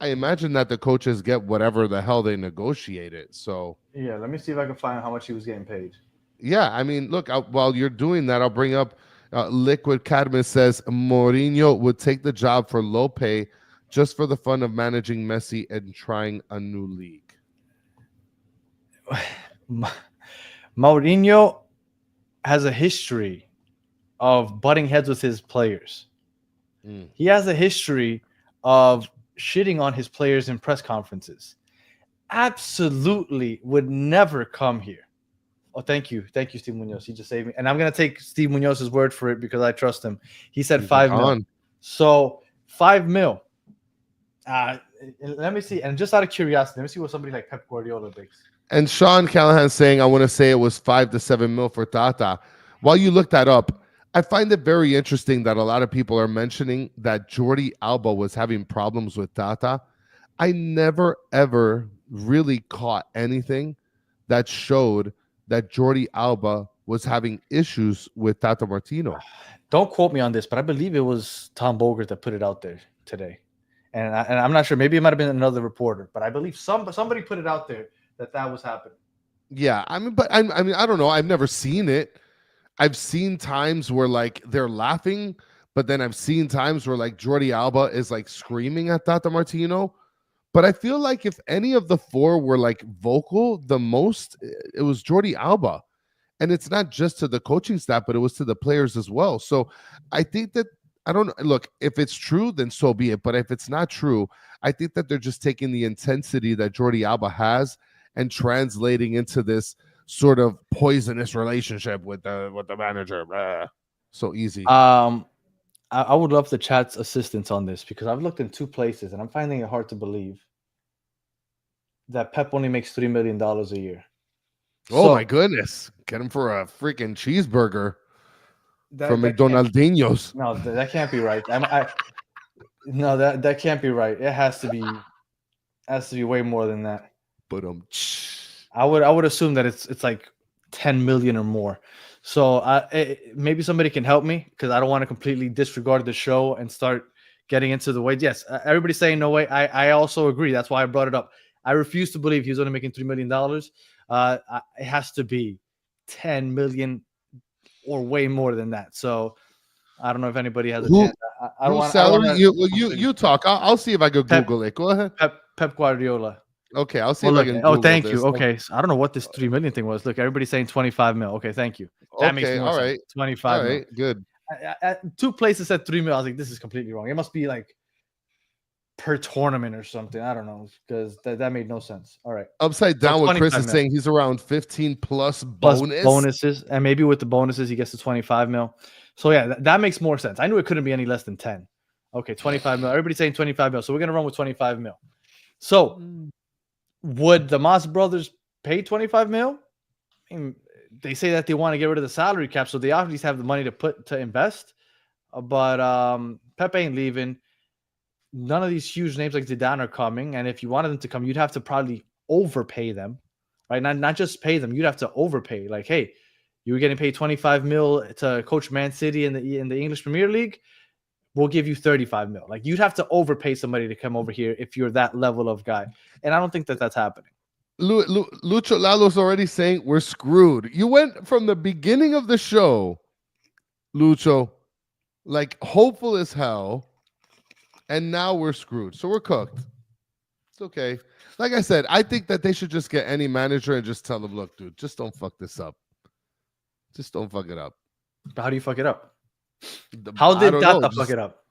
Speaker 3: I imagine that the coaches get whatever the hell they negotiated. So
Speaker 2: yeah, let me see if I can find how much he was getting paid.
Speaker 3: Yeah, I mean, look, while you're doing that, I'll bring up Liquid Cadmus says Mourinho would take the job for low pay just for the fun of managing Messi and trying a new league.
Speaker 2: Mourinho has a history of butting heads with his players. He has a history of shitting on his players in press conferences. Absolutely would never come here. Oh, thank you, Steve Munoz. He just saved me, and I'm gonna take Steve Munoz's word for it because I trust him. He said $5 million. So $5 million. Let me see, and just out of curiosity, let me see what somebody like Pep Guardiola thinks.
Speaker 3: And Sean Callahan saying, I want to say it was $5 to $7 million for Tata. While you look that up, I find it very interesting that a lot of people are mentioning that Jordi Alba was having problems with Tata. I never, ever really caught anything that showed that Jordi Alba was having issues with Tata Martino.
Speaker 2: Don't quote me on this, but I believe it was Tom Bogert that put it out there today. And I'm not sure. Maybe it might have been another reporter, but I believe somebody put it out there that was happening.
Speaker 3: Yeah, I mean, but I mean, I don't know. I've never seen it. I've seen times where like they're laughing, but then I've seen times where like Jordi Alba is like screaming at Tata Martino. But I feel like if any of the four were like vocal the most, it was Jordi Alba. And it's not just to the coaching staff, but it was to the players as well. So I think that I don't look, if it's true, then so be it. But if it's not true, I think that they're just taking the intensity that Jordi Alba has and translating into this sort of poisonous relationship with the manager. So easy.
Speaker 2: I would love the chat's assistance on this because I've looked in two places and I'm finding it hard to believe that Pep only makes $3 million a year.
Speaker 3: Oh my goodness. Get him for a freaking cheeseburger from McDonald's.
Speaker 2: No, that can't be right. No, that can't be right. It has to be way more than that.
Speaker 3: But
Speaker 2: I would assume that it's like 10 million or more. So maybe somebody can help me because I don't want to completely disregard the show and start getting into the wage. Yes, everybody's saying no way. I also agree. That's why I brought it up. I refuse to believe he's only making $3 million. It has to be 10 million or way more than that. So I don't know if anybody has a chance. I don't want
Speaker 3: salary. You talk. I'll see if I could Google it. Go ahead.
Speaker 2: Pep Guardiola.
Speaker 3: Okay, I'll see if I can. Google
Speaker 2: thank
Speaker 3: this.
Speaker 2: you. Okay, so I don't know what this 3 million thing was. Look, everybody's saying 25 mil. Okay, thank you. That makes more sense.
Speaker 3: Right.
Speaker 2: 25
Speaker 3: all right,
Speaker 2: mil.
Speaker 3: Good.
Speaker 2: Two places said 3 mil. I was like, this is completely wrong. It must be like per tournament or something. I don't know because that made no sense. All right.
Speaker 3: Upside down, what Chris is saying, he's around 15 plus
Speaker 2: bonuses, and maybe with the bonuses, he gets to 25 mil. So yeah, that makes more sense. I knew it couldn't be any less than 10. Okay, 25 mil. Everybody's saying 25 mil. So we're gonna run with 25 mil. So would the Moss brothers pay 25 mil? I mean, they say that they want to get rid of the salary cap, so they obviously have the money to invest. But Pep ain't leaving. None of these huge names like Zidane are coming, and if you wanted them to come, you'd have to probably overpay them, right? Not just pay them, you'd have to overpay. Like, hey, you were getting paid 25 mil to coach Man City in the English Premier League. We'll give you 35 mil. Like, you'd have to overpay somebody to come over here if you're that level of guy, and I don't think that that's happening.
Speaker 3: Lucho Lalo's already saying we're screwed. You went from the beginning of the show, Lucho, like hopeful as hell. And now we're screwed. So we're cooked. It's okay. Like I said, I think that they should just get any manager and just tell them, look, dude, just don't fuck this up. Just don't fuck it up.
Speaker 2: But how do you fuck it up? How did Tata fuck it up?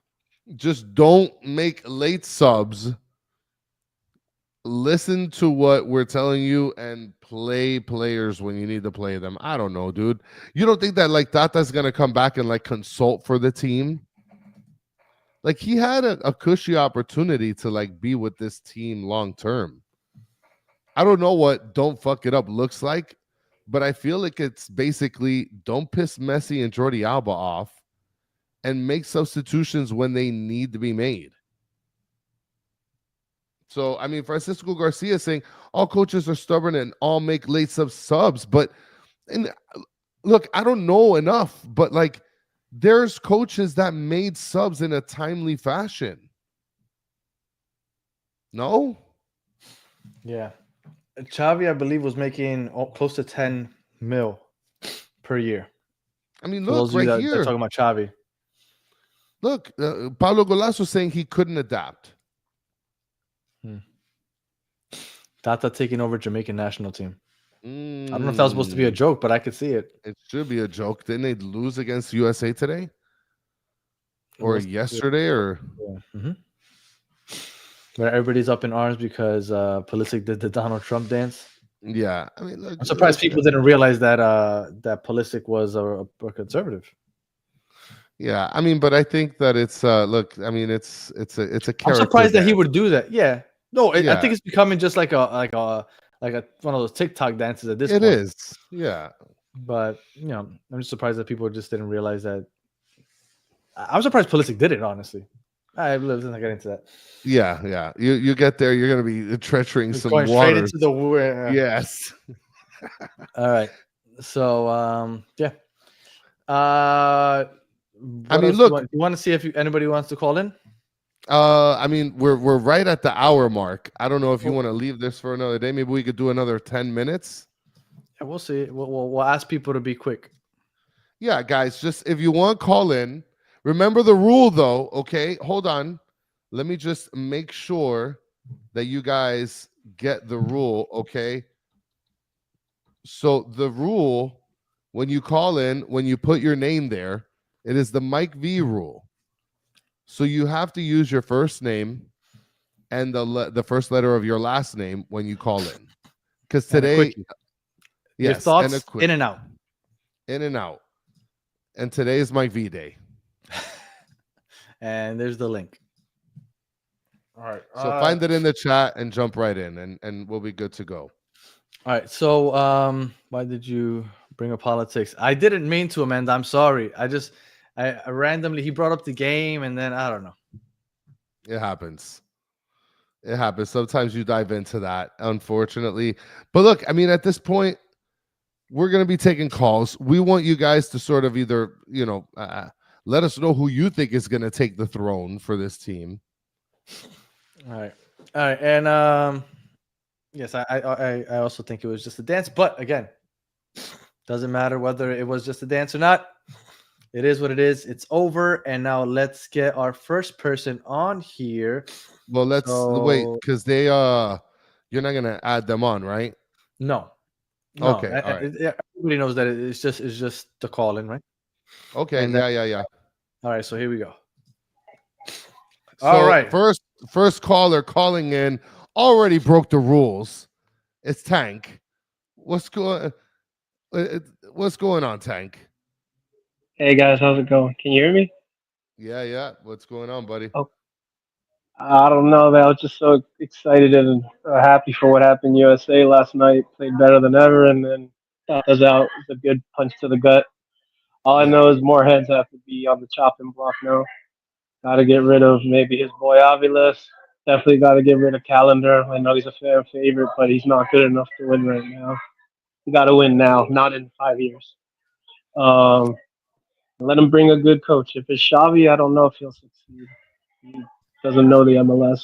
Speaker 3: Just don't make late subs. Listen to what we're telling you and play players when you need to play them. I don't know, dude. You don't think that like Tata's going to come back and like consult for the team? Like he had a cushy opportunity to like be with this team long term. I don't know what don't fuck it up looks like, but I feel like it's basically don't piss Messi and Jordi Alba off and make substitutions when they need to be made. So, I mean, Francisco Garcia saying all coaches are stubborn and all make late subs. But and look, I don't know enough, but like there's coaches that made subs in a timely fashion. No?
Speaker 2: Yeah. Xavi, I believe, was making close to 10 mil per year.
Speaker 3: I mean, look, right here.
Speaker 2: They're talking about Xavi.
Speaker 3: Look, Paulo Golasso saying he couldn't adapt.
Speaker 2: Tata taking over Jamaican national team. I don't know if that was supposed to be a joke, but I could see it.
Speaker 3: It should be a joke. Didn't they lose against USA today? Or yesterday? Or
Speaker 2: Where everybody's up in arms because Pulisic did the Donald Trump dance.
Speaker 3: Yeah, I mean, look,
Speaker 2: I'm surprised people didn't realize that that Pulisic was a conservative.
Speaker 3: Yeah, I mean, but I think that it's look, I mean, it's a character.
Speaker 2: I'm surprised that he would do that. Yeah, no, I think it's becoming just like a one of those TikTok dances at this point.
Speaker 3: It is, yeah.
Speaker 2: But I'm just surprised that people just didn't realize that. I'm surprised Pulisic did it. Honestly, let's not get into that.
Speaker 3: Yeah. You get there, you're gonna be treachuring some
Speaker 2: going
Speaker 3: water
Speaker 2: straight into the
Speaker 3: yes.
Speaker 2: All right. So yeah.
Speaker 3: I
Speaker 2: What
Speaker 3: mean,
Speaker 2: else
Speaker 3: look,
Speaker 2: do you want to see if anybody wants to call in?
Speaker 3: I mean, we're right at the hour mark. I don't know if you
Speaker 2: Oh,
Speaker 3: want to leave this for another day. Maybe we could do another 10 minutes.
Speaker 2: yeah, we'll see. We'll ask people to be quick.
Speaker 3: Yeah, guys, just if you want, call in. Remember the rule, though. Okay, hold on. Let me just make sure that you guys get the rule. Okay. So the rule when you call in, when you put your name there, it is the Mike V rule. So you have to use your first name and the first letter of your last name when you call in. Because
Speaker 2: And a
Speaker 3: today,
Speaker 2: quickie. Your
Speaker 3: yes, and a
Speaker 2: thoughts
Speaker 3: quick
Speaker 2: in and out.
Speaker 3: in and out. And today is Mike V day.
Speaker 2: And there's the link. All right.
Speaker 3: So find it in the chat and jump right in, and we'll be good to go.
Speaker 2: All right. So why did you bring up politics? I didn't mean to, Amanda. I'm sorry. I randomly he brought up the game, and then I don't know.
Speaker 3: It happens. It happens. Sometimes you dive into that, unfortunately. But look, I mean, at this point, we're going to be taking calls. We want you guys to sort of either, let us know who you think is going to take the throne for this team.
Speaker 2: All right. And yes, I also think it was just a dance, but again, doesn't matter whether it was just a dance or not. It is what it is. It's over, and now let's get our first person on here.
Speaker 3: Well, let's wait because you're not going to add them on, right?
Speaker 2: No.
Speaker 3: Okay. All right.
Speaker 2: Everybody knows that it's just the call in, right?
Speaker 3: Okay.
Speaker 2: And
Speaker 3: yeah.
Speaker 2: All right. So here we go.
Speaker 3: So
Speaker 2: all right.
Speaker 3: First caller calling in already broke the rules. It's Tank. What's going on, Tank?
Speaker 4: Hey guys, how's it going? Can you hear me?
Speaker 3: Yeah. What's going on, buddy?
Speaker 4: Oh, I don't know, man. I was just so excited and happy for what happened. USA last night played better than ever, and then Tata's out. It's a good punch to the gut. All I
Speaker 3: Yeah.
Speaker 4: know is more heads have to be on the chopping block now. Got to get rid of maybe his boy Aviles. Definitely got to get rid of Calendar. I know he's a fan favorite, but he's not good enough to win right now. We got to win now, not in 5 years. Um, Let him bring a good coach. If it's Xavi, I don't know if he'll succeed. He doesn't know the MLS.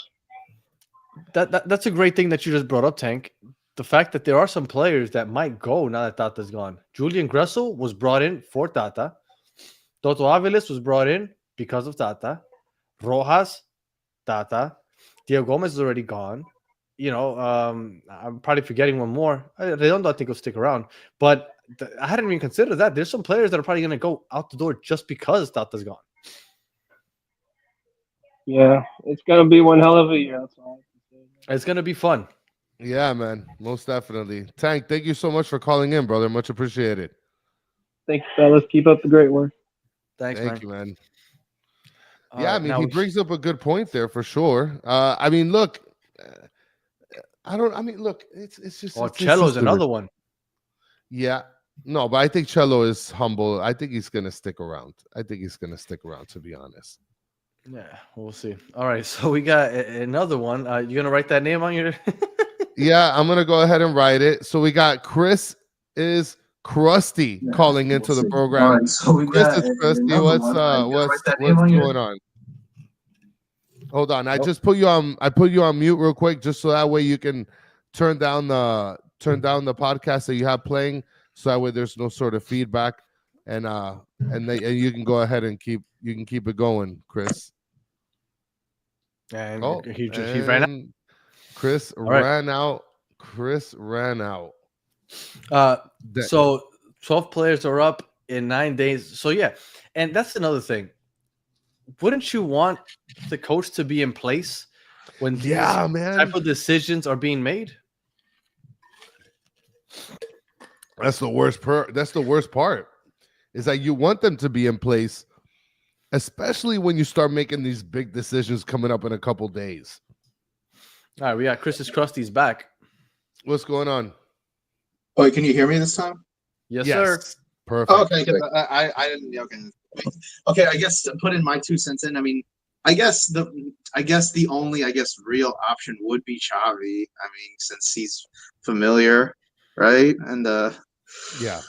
Speaker 2: That's a great thing that you just brought up, Tank. The fact that there are some players that might go now that Tata's gone. Julian Gressel was brought in for Tata. Toto Aviles was brought in because of Tata. Rojas, Tata. Diego Gomez is already gone. I'm probably forgetting one more. Redondo, I think, will stick around. But I hadn't even considered that. There's some players that are probably going to go out the door just because Tata's gone.
Speaker 4: Yeah, it's gonna be one hell of a year. That's all I can say.
Speaker 2: It's going to be fun.
Speaker 3: Yeah, man. Most definitely. Tank, thank you so much for calling in, brother. Much appreciated.
Speaker 4: Thanks, fellas. Keep up the great work.
Speaker 2: Thanks,
Speaker 3: Thank
Speaker 2: man.
Speaker 3: you, man.
Speaker 2: All
Speaker 3: Yeah,
Speaker 2: right,
Speaker 3: I mean,
Speaker 2: now
Speaker 3: he brings up a good point there for sure. I mean, look, look, it's just
Speaker 2: Oh,
Speaker 3: it's
Speaker 2: Cello's
Speaker 3: the
Speaker 2: another one.
Speaker 3: Yeah. No, but I think Cello is humble. I think he's gonna stick around. To be honest.
Speaker 2: Yeah, we'll see. All right, so we got another one. You gonna write that name on your?
Speaker 3: Yeah, I'm gonna go ahead and write it. So we got Chris is Crusty calling into the program.
Speaker 5: All right, so we
Speaker 3: Chris
Speaker 5: got
Speaker 3: is Crusty.
Speaker 5: another
Speaker 3: What's
Speaker 5: one.
Speaker 3: what's going on? Hold on. I just put you on. I put you on mute real quick, just so that way you can turn down the podcast that you have playing, so that way there's no sort of feedback, and you can go ahead and keep it going, Chris.
Speaker 2: And
Speaker 3: Oh,
Speaker 2: he ran out.
Speaker 3: Chris
Speaker 2: right.
Speaker 3: ran out. Chris ran out.
Speaker 2: So 12 players are up in 9 days. So yeah, and that's another thing. Wouldn't you want the coach to be in place when these type of decisions are being made?
Speaker 3: That's the worst That's the worst part. Is that you want them to be in place, especially when you start making these big decisions coming up in a couple days.
Speaker 2: All right, we got Chris's Krusty's back.
Speaker 3: What's going on?
Speaker 5: Oh, can you hear me this time?
Speaker 2: Yes, sir.
Speaker 3: Perfect.
Speaker 5: Oh, okay, because I didn't. Okay. I guess to put in my 2 cents in. I mean, I guess the only real option would be Xavi. I mean, since he's familiar, right? And
Speaker 3: Yeah.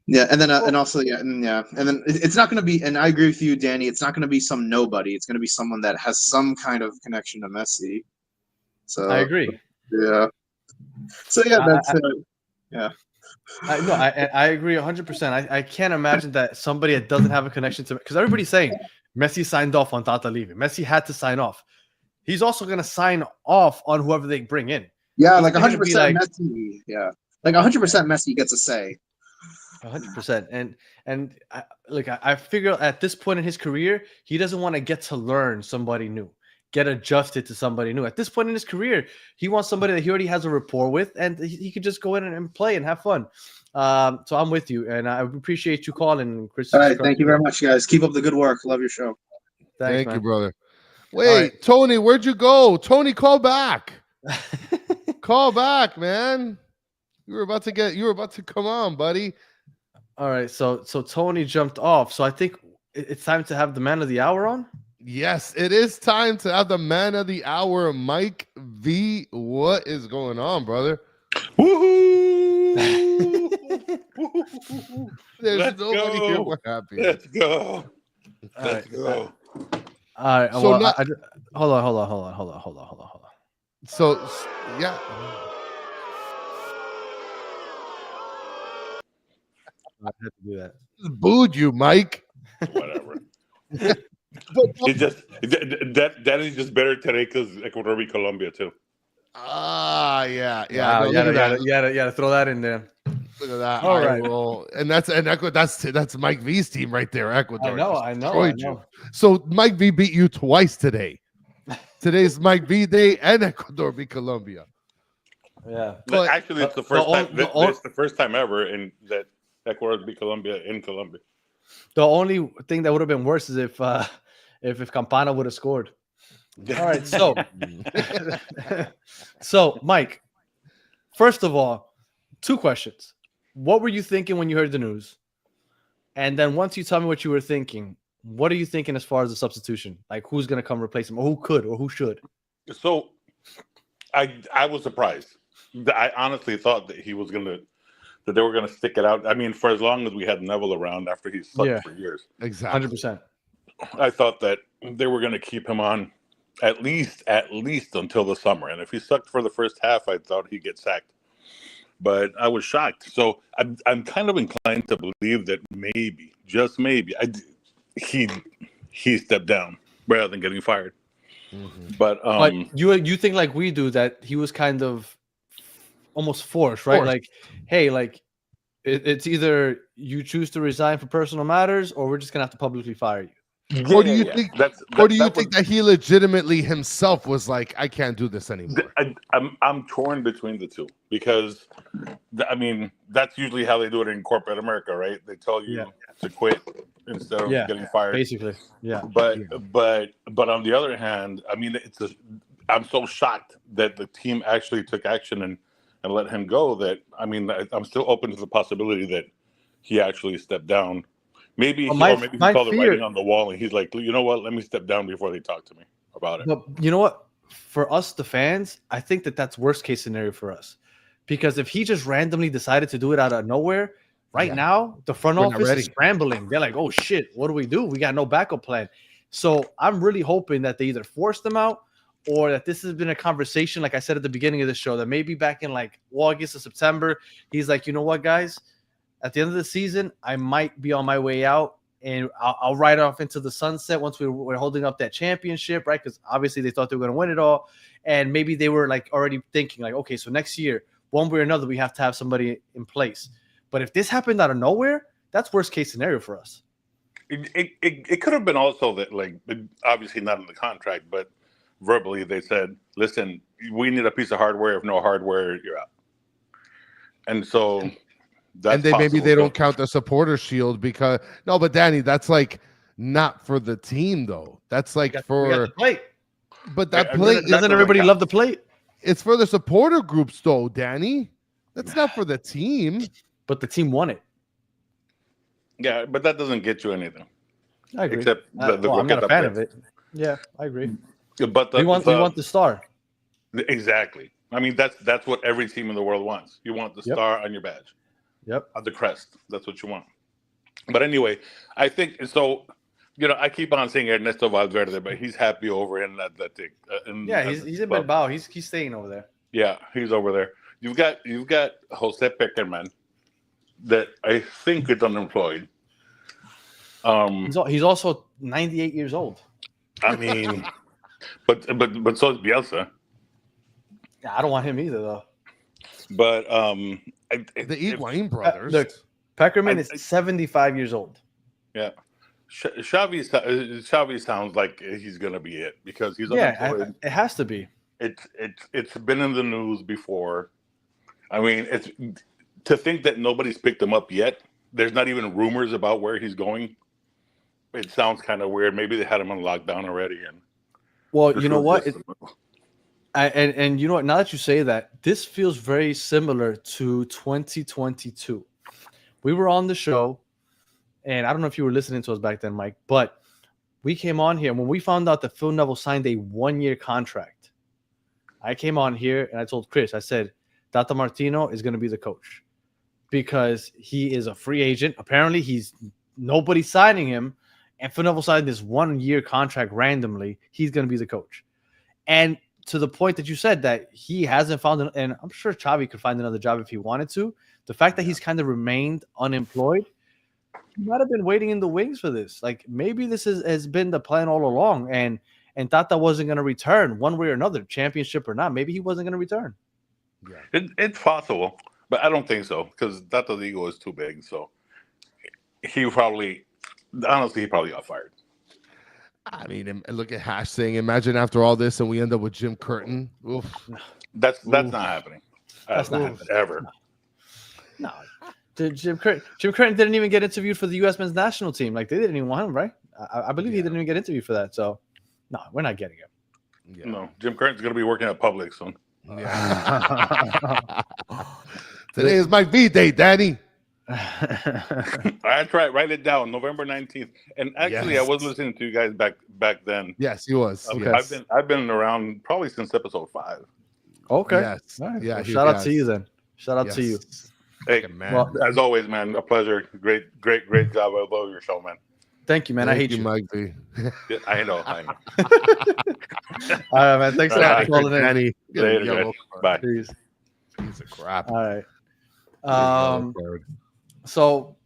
Speaker 5: Yeah, and then and also and then it's not going to be. And I agree with you, Danny. It's not going to be some nobody. It's going to be someone that has some kind of connection to Messi. So
Speaker 2: I agree.
Speaker 5: yeah. So yeah, that's yeah.
Speaker 2: I agree 100%. I can't imagine that somebody that doesn't have a connection to, because everybody's saying Messi signed off on Tata leaving. Messi had to sign off. He's also going to sign off on whoever they bring in.
Speaker 5: Yeah,
Speaker 2: He's
Speaker 5: like
Speaker 2: not gonna
Speaker 5: 100%
Speaker 2: be like
Speaker 5: Messi. Yeah, like 100% Messi gets a say.
Speaker 2: 100%. And I figure at this point in his career, he doesn't want to get to learn somebody new, get adjusted to somebody new. At this point in his career, he wants somebody that he already has a rapport with, and he could just go in and play and have fun. So I'm with you, and I appreciate you calling, Chris.
Speaker 5: All right, thank you very much, guys. Keep up the good work. Love your show.
Speaker 2: Thanks,
Speaker 3: Thank you,
Speaker 2: man.
Speaker 3: brother. Wait, Tony, where'd you go? Tony, call back. Call back, man. You were about to come on, buddy.
Speaker 2: All right, so Tony jumped off. So I think it's time to have the man of the hour on.
Speaker 3: Yes, it is time to have the man of the hour, Mike V. What is going on, brother?
Speaker 6: Woohoo!
Speaker 3: There's
Speaker 6: Let's
Speaker 3: nobody
Speaker 6: go.
Speaker 3: here. We're happy.
Speaker 6: Let's go.
Speaker 2: All
Speaker 6: Let's
Speaker 2: right.
Speaker 6: go.
Speaker 2: All right.
Speaker 3: So
Speaker 2: Well,
Speaker 3: not-
Speaker 2: hold on.
Speaker 3: So yeah.
Speaker 2: I had to do that.
Speaker 3: Booed you, Mike.
Speaker 6: Whatever. It just that is just better today because Ecuador beat Colombia too.
Speaker 3: Yeah.
Speaker 2: Wow,
Speaker 3: No,
Speaker 2: you
Speaker 3: look at that.
Speaker 2: gotta throw that in there.
Speaker 3: Look at that.
Speaker 2: All
Speaker 3: I
Speaker 2: right.
Speaker 3: will. And that's Mike V's team right there. Ecuador.
Speaker 2: I know.
Speaker 3: destroyed you. So Mike V beat you twice today. Today's Mike V day, and Ecuador beat Colombia.
Speaker 2: Yeah.
Speaker 3: But-
Speaker 6: Actually, it's the first
Speaker 2: the
Speaker 6: time.
Speaker 2: on-
Speaker 6: It's the first time ever in that Ecuador beat Colombia in Colombia.
Speaker 2: The only thing that would have been worse is if Campana would have scored. All right, so so Mike, first of all, 2 questions. What were you thinking when you heard the news? And then once you tell me what you were thinking, what are you thinking as far as the substitution? Like who's gonna come replace him, or who could, or who should?
Speaker 6: So, I was surprised. I honestly thought that they were gonna stick it out. I mean, for as long as we had Neville around after he sucked for years,
Speaker 3: Exactly.
Speaker 2: 100%.
Speaker 6: I thought that they were gonna keep him on at least until the summer. And if he sucked for the first half, I thought he'd get sacked. But I was shocked. So I'm kind of inclined to believe that maybe, just maybe, he stepped down rather than getting fired.
Speaker 3: Mm-hmm.
Speaker 6: But
Speaker 2: you think like we do that he was kind of almost forced, right? Like, hey, like it's either you choose to resign for personal matters, or we're just gonna have to publicly fire you.
Speaker 3: Or do you think? Or do you
Speaker 6: that
Speaker 3: think
Speaker 6: was-
Speaker 3: that he legitimately himself was like, I can't do this anymore?
Speaker 6: I'm torn between the two because, I mean, that's usually how they do it in corporate America, right? They tell you to quit instead of getting fired.
Speaker 2: Basically, yeah.
Speaker 6: But on the other hand, I mean, I'm so shocked that the team actually took action and let him go that, I mean, I'm still open to the possibility that he actually stepped down. Maybe he saw the writing on the wall and he's like, you know what, let me step down before they talk to me about it.
Speaker 2: But you know what? For us, the fans, I think that's worst case scenario for us. Because if he just randomly decided to do it out of nowhere, now, the front office is scrambling. They're like, oh, shit, what do? We got no backup plan. So I'm really hoping that they either forced them out or that this has been a conversation, like I said at the beginning of the show, that maybe back in like August or September, he's like, you know what, guys? At the end of the season, I might be on my way out, and I'll ride off into the sunset once we're holding up that championship, right? Because obviously they thought they were going to win it all, and maybe they were like already thinking like, okay, so next year, one way or another, we have to have somebody in place. But if this happened out of nowhere, that's worst case scenario for us.
Speaker 6: It could have been also that, like, obviously not in the contract, but verbally they said, listen, we need a piece of hardware. If no hardware, you're out. And so that's
Speaker 3: maybe they don't count the supporter shield because but Danny, that's like not for the team though. That's like for
Speaker 2: the plate.
Speaker 3: But that plate
Speaker 2: doesn't everybody love the plate?
Speaker 3: It's for the supporter groups though, Danny. That's not for the team.
Speaker 2: But the team won it.
Speaker 6: Yeah, but that doesn't get you anything.
Speaker 2: I agree.
Speaker 6: Except
Speaker 2: I'm not a fan of it. Yeah, I agree.
Speaker 6: But
Speaker 2: we want the star.
Speaker 6: Exactly. I mean, that's what every team in the world wants. You want the star on your badge.
Speaker 2: Yep.
Speaker 6: On the crest. That's what you want. But anyway, I think so. I keep on saying Ernesto Valverde, but he's happy over in Athletic.
Speaker 2: Yeah, he's in Bilbao. He's staying over there.
Speaker 6: Yeah, he's over there. You've got Jose Peckerman that I think is unemployed.
Speaker 2: He's also 98 years old.
Speaker 6: I mean, but so is Bielsa.
Speaker 2: Yeah, I don't want him either though.
Speaker 6: But
Speaker 3: the Higuain brothers.
Speaker 2: Look, Peckerman is 75 years old.
Speaker 6: Yeah. Xavi sounds like he's gonna be it because he's unemployed.
Speaker 2: It has to be.
Speaker 6: It's been in the news before. I mean, it's to think that nobody's picked him up yet. There's not even rumors about where he's going. It sounds kind of weird. Maybe they had him on lockdown already. And
Speaker 2: well, you know what? And you know what? Now that you say that, this feels very similar to 2022. We were on the show, and I don't know if you were listening to us back then, Mike, but we came on here. When we found out that Phil Neville signed a 1-year contract, I came on here and I told Chris, I said, Tata Martino is going to be the coach because he is a free agent. Apparently, nobody's signing him. And Phil Neville signed this 1-year contract randomly. He's going to be the coach. And to the point that you said that he hasn't found, and I'm sure Xavi could find another job if he wanted to. The fact that he's kind of remained unemployed, he might have been waiting in the wings for this. Like maybe this has been the plan all along, and Tata wasn't going to return one way or another, championship or not. Maybe he wasn't going to return.
Speaker 6: Yeah, it's possible, but I don't think so because Tata's ego is too big. So he probably got fired.
Speaker 3: I mean, look at Hash saying, imagine after all this and we end up with Jim Curtin. Oof.
Speaker 6: That's not happening.
Speaker 2: That's not happening.
Speaker 6: Ever.
Speaker 2: No. Jim Curtin didn't even get interviewed for the U.S. men's national team. Like, they didn't even want him, right? I believe he didn't even get interviewed for that. So, no, we're not getting him.
Speaker 3: Yeah.
Speaker 6: No, Jim Curtin's going to be working at Publix soon.
Speaker 3: Yeah. Today is my V-Day, Danny.
Speaker 6: That's right. Write it down. November 19th. And actually, I was listening to you guys back then.
Speaker 3: Yes, he was.
Speaker 6: Yes. I've been around probably since episode 5.
Speaker 2: Okay.
Speaker 3: Yes.
Speaker 2: Right.
Speaker 3: Yeah.
Speaker 2: Well, shout out to you then. Shout out to you.
Speaker 6: Hey,
Speaker 3: man.
Speaker 6: Well, as always, man, a pleasure. Great job. I love your show, man.
Speaker 2: Thank you, man. I hate you,
Speaker 3: Mike B.
Speaker 6: I know.
Speaker 2: All right, man. Thanks a lot for calling in.
Speaker 3: Danny.
Speaker 6: Later, bye.
Speaker 3: Piece of crap.
Speaker 2: All right. So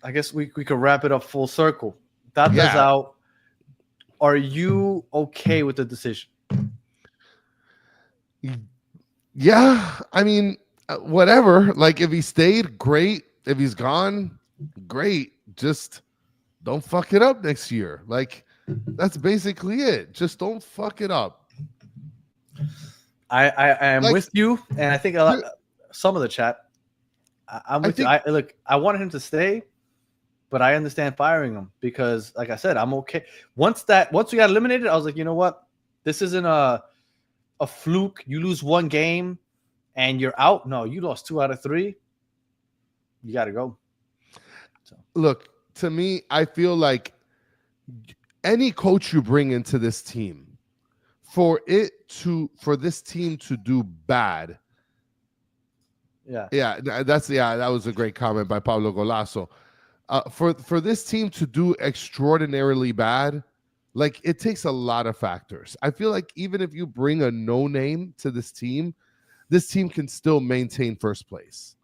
Speaker 2: I guess we could wrap it up full circle. Tata's out. Are you okay with the decision?
Speaker 3: Yeah, I mean, whatever. Like, if he stayed, great. If he's gone, great. Just don't fuck it up next year. Like, that's basically it. Just don't fuck it up.
Speaker 2: I am with you, and I think some of the chat. I'm with you. I wanted him to stay, but I understand firing him because, like I said, I'm okay. Once we got eliminated, I was like, you know what? This isn't a fluke. You lose one game and you're out. No, you lost 2 out of 3. You got to go. So.
Speaker 3: Look, to me, I feel like any coach you bring into this team, for this team to do bad. That was a great comment by Pablo Golasso. For this team to do extraordinarily bad, like, it takes a lot of factors. I feel like even if you bring a no name to this team can still maintain first place.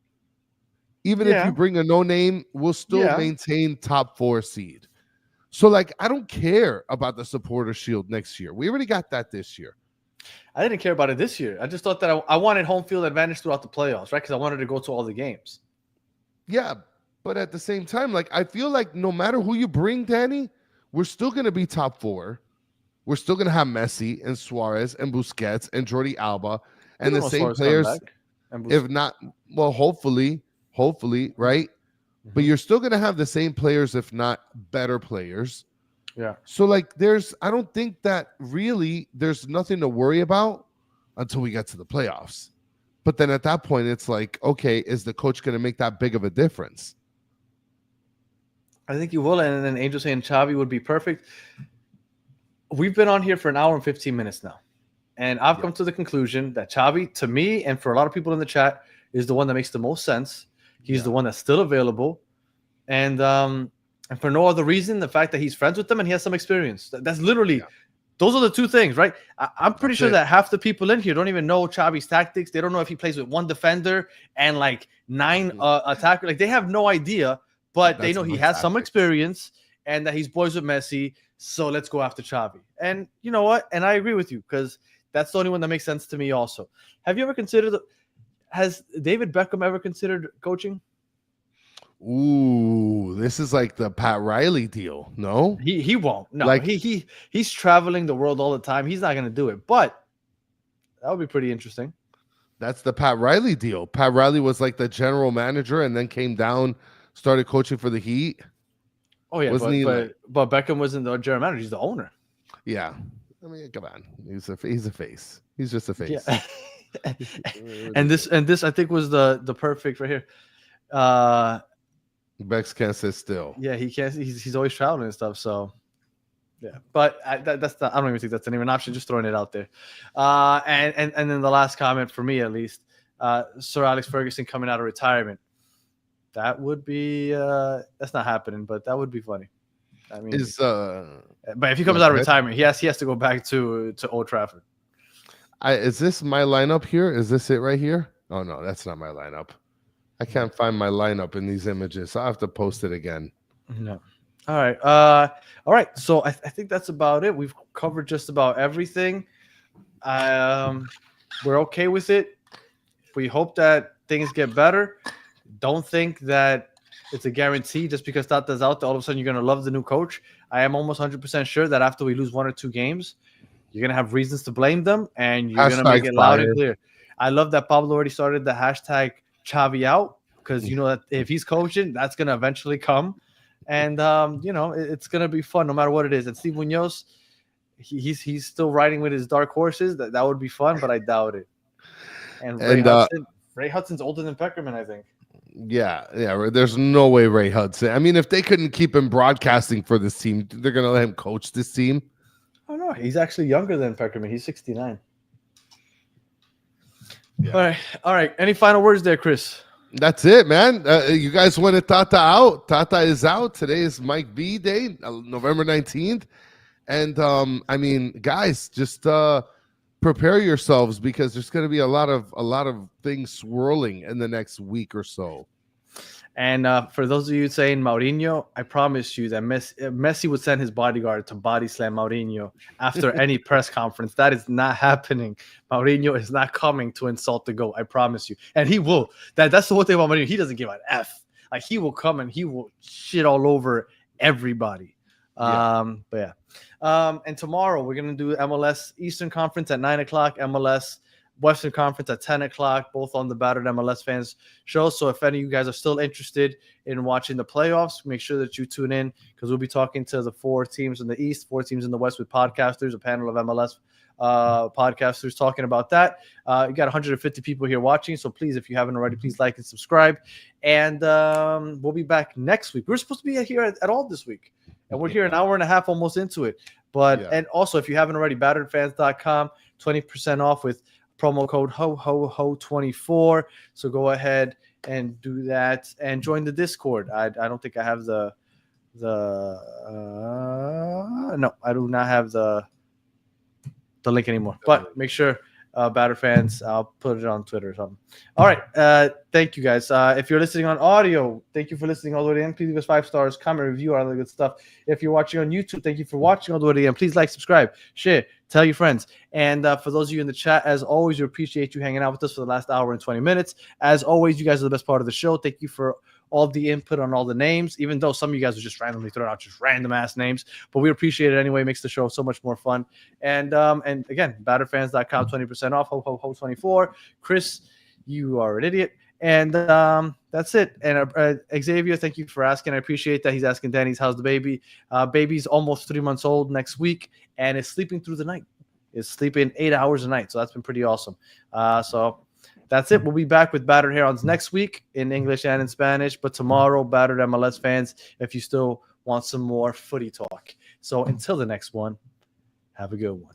Speaker 3: Even if you bring a no name, we'll still maintain top 4 seed. So, like, I don't care about the supporter shield next year. We already got that this year.
Speaker 2: I didn't care about it this year. I just thought that I wanted home field advantage throughout the playoffs, right? Because I wanted to go to all the games.
Speaker 3: Yeah, but at the same time, like, I feel like no matter who you bring, Danny, we're still going to be top 4. We're still going to have Messi and Suarez and Busquets and Jordi Alba and the same players. If not, well, hopefully, right? Mm-hmm. But you're still going to have the same players, if not better players.
Speaker 2: Yeah.
Speaker 3: So, like, I don't think that really there's nothing to worry about until we get to the playoffs. But then at that point, it's like, okay, is the coach going to make that big of a difference?
Speaker 2: I think you will. And then Angel saying Xavi would be perfect. We've been on here for an hour and 15 minutes now. And I've come to the conclusion that Xavi, to me, and for a lot of people in the chat, is the one that makes the most sense. He's the one that's still available. And for no other reason, the fact that he's friends with them and he has some experience. That's literally those are the two things, right? I'm pretty sure that half the people in here don't even know Xavi's tactics. They don't know if he plays with one defender and like 9 attackers. Like they have no idea, but they know he has some experience and that he's boys with Messi. So let's go after Xavi. And you know what? And I agree with you because that's the only one that makes sense to me also. Have you ever considered has David Beckham ever considered coaching?
Speaker 3: Ooh, this is like the Pat Riley deal. No,
Speaker 2: he won't. No,
Speaker 3: like
Speaker 2: he's traveling the world all the time. He's not going to do it. But that would be pretty interesting.
Speaker 3: That's the Pat Riley deal. Pat Riley was like the general manager and then came down, started coaching for the Heat.
Speaker 2: Oh yeah, but Beckham wasn't the general manager. He's the owner.
Speaker 3: Yeah, I mean, come on, he's a face. He's just a face.
Speaker 2: Yeah. and this I think was the perfect right here.
Speaker 3: Bex can't sit still.
Speaker 2: Yeah, he can't. He's always traveling and stuff. So, yeah. But that's not. I don't even think that's even an option. Just throwing it out there. And then the last comment for me, at least, Sir Alex Ferguson coming out of retirement. That would be. That's not happening, but that would be funny. I mean, but if he comes out of retirement, he has to go back to Old Trafford.
Speaker 3: Is this my lineup here? Is this it right here? Oh no, that's not my lineup. I can't find my lineup in these images, so I'll have to post it again.
Speaker 2: No. All right. So I think that's about it. We've covered just about everything. We're okay with it. We hope that things get better. Don't think that it's a guarantee just because Tata's out, all of a sudden you're going to love the new coach. I am almost 100% sure that after we lose 1 or 2 games, you're going to have reasons to blame them, and you're going to make it loud and clear. I love that Pablo already started the hashtag Xavi out, because you know that if he's coaching, that's going to eventually come. And, it's going to be fun no matter what it is. And Steve Munoz, he's still riding with his dark horses. That would be fun, but I doubt it. And Ray Hudson's older than Peckerman, I think.
Speaker 3: Yeah. There's no way Ray Hudson. I mean, if they couldn't keep him broadcasting for this team, they're going to let him coach this team.
Speaker 2: Oh, no. He's actually younger than Peckerman. He's 69. Yeah. All right. Any final words there, Chris?
Speaker 3: That's it, man. You guys wanted Tata out. Tata is out. Today is Mike B Day, November 19th. And, I mean, guys, just prepare yourselves because there's going to be a lot of things swirling in the next week or so.
Speaker 2: And for those of you saying Mourinho, I promise you that Messi would send his bodyguard to body slam Mourinho after any press conference. That is not happening. Mourinho is not coming to insult the GOAT. I promise you. And he will. That's the one thing about Mourinho. He doesn't give an F. Like, he will come and he will shit all over everybody. But yeah. And tomorrow we're going to do MLS Eastern Conference at 9 o'clock, MLS Western Conference at 10 o'clock, both on the Battered MLS Fans show. So if any of you guys are still interested in watching the playoffs, make sure that you tune in, because we'll be talking to the 4 teams in the East, 4 teams in the West with podcasters, a panel of MLS podcasters talking about that. You got 150 people here watching, so please, if you haven't already, please like and subscribe. And we'll be back next week. We're supposed to be here at all this week, and we're here an hour and a half almost into it. But and also, if you haven't already, batteredfans.com, 20% off with promo code HOHOHO24. So go ahead and do that and join the Discord. I don't think I have no, I do not have the link anymore. But make sure, Battered Fans, I'll put it on Twitter or something. All right. Thank you, guys. If you're listening on audio, thank you for listening all the way to the end. Please leave us 5 stars, comment, review, all the good stuff. If you're watching on YouTube, thank you for watching all the way to the end. Please like, subscribe, share, tell your friends. And for those of you in the chat, as always, we appreciate you hanging out with us for the last hour and 20 minutes. As always, you guys are the best part of the show. Thank you for all the input on all the names, even though some of you guys are just randomly throwing out just random ass names, but we appreciate it anyway. It makes the show so much more fun. And again, batterfans.com, 20% off, ho24. Chris, you are an idiot. And that's it. And Xavier, thank you for asking. I appreciate that. He's asking Danny's, how's the baby? Baby's almost 3 months old next week and is sleeping through the night. Is sleeping 8 hours a night. So that's been pretty awesome. So that's it. We'll be back with Battered Herons next week in English and in Spanish. But tomorrow, Battered MLS Fans, if you still want some more footy talk. So until the next one, have a good one.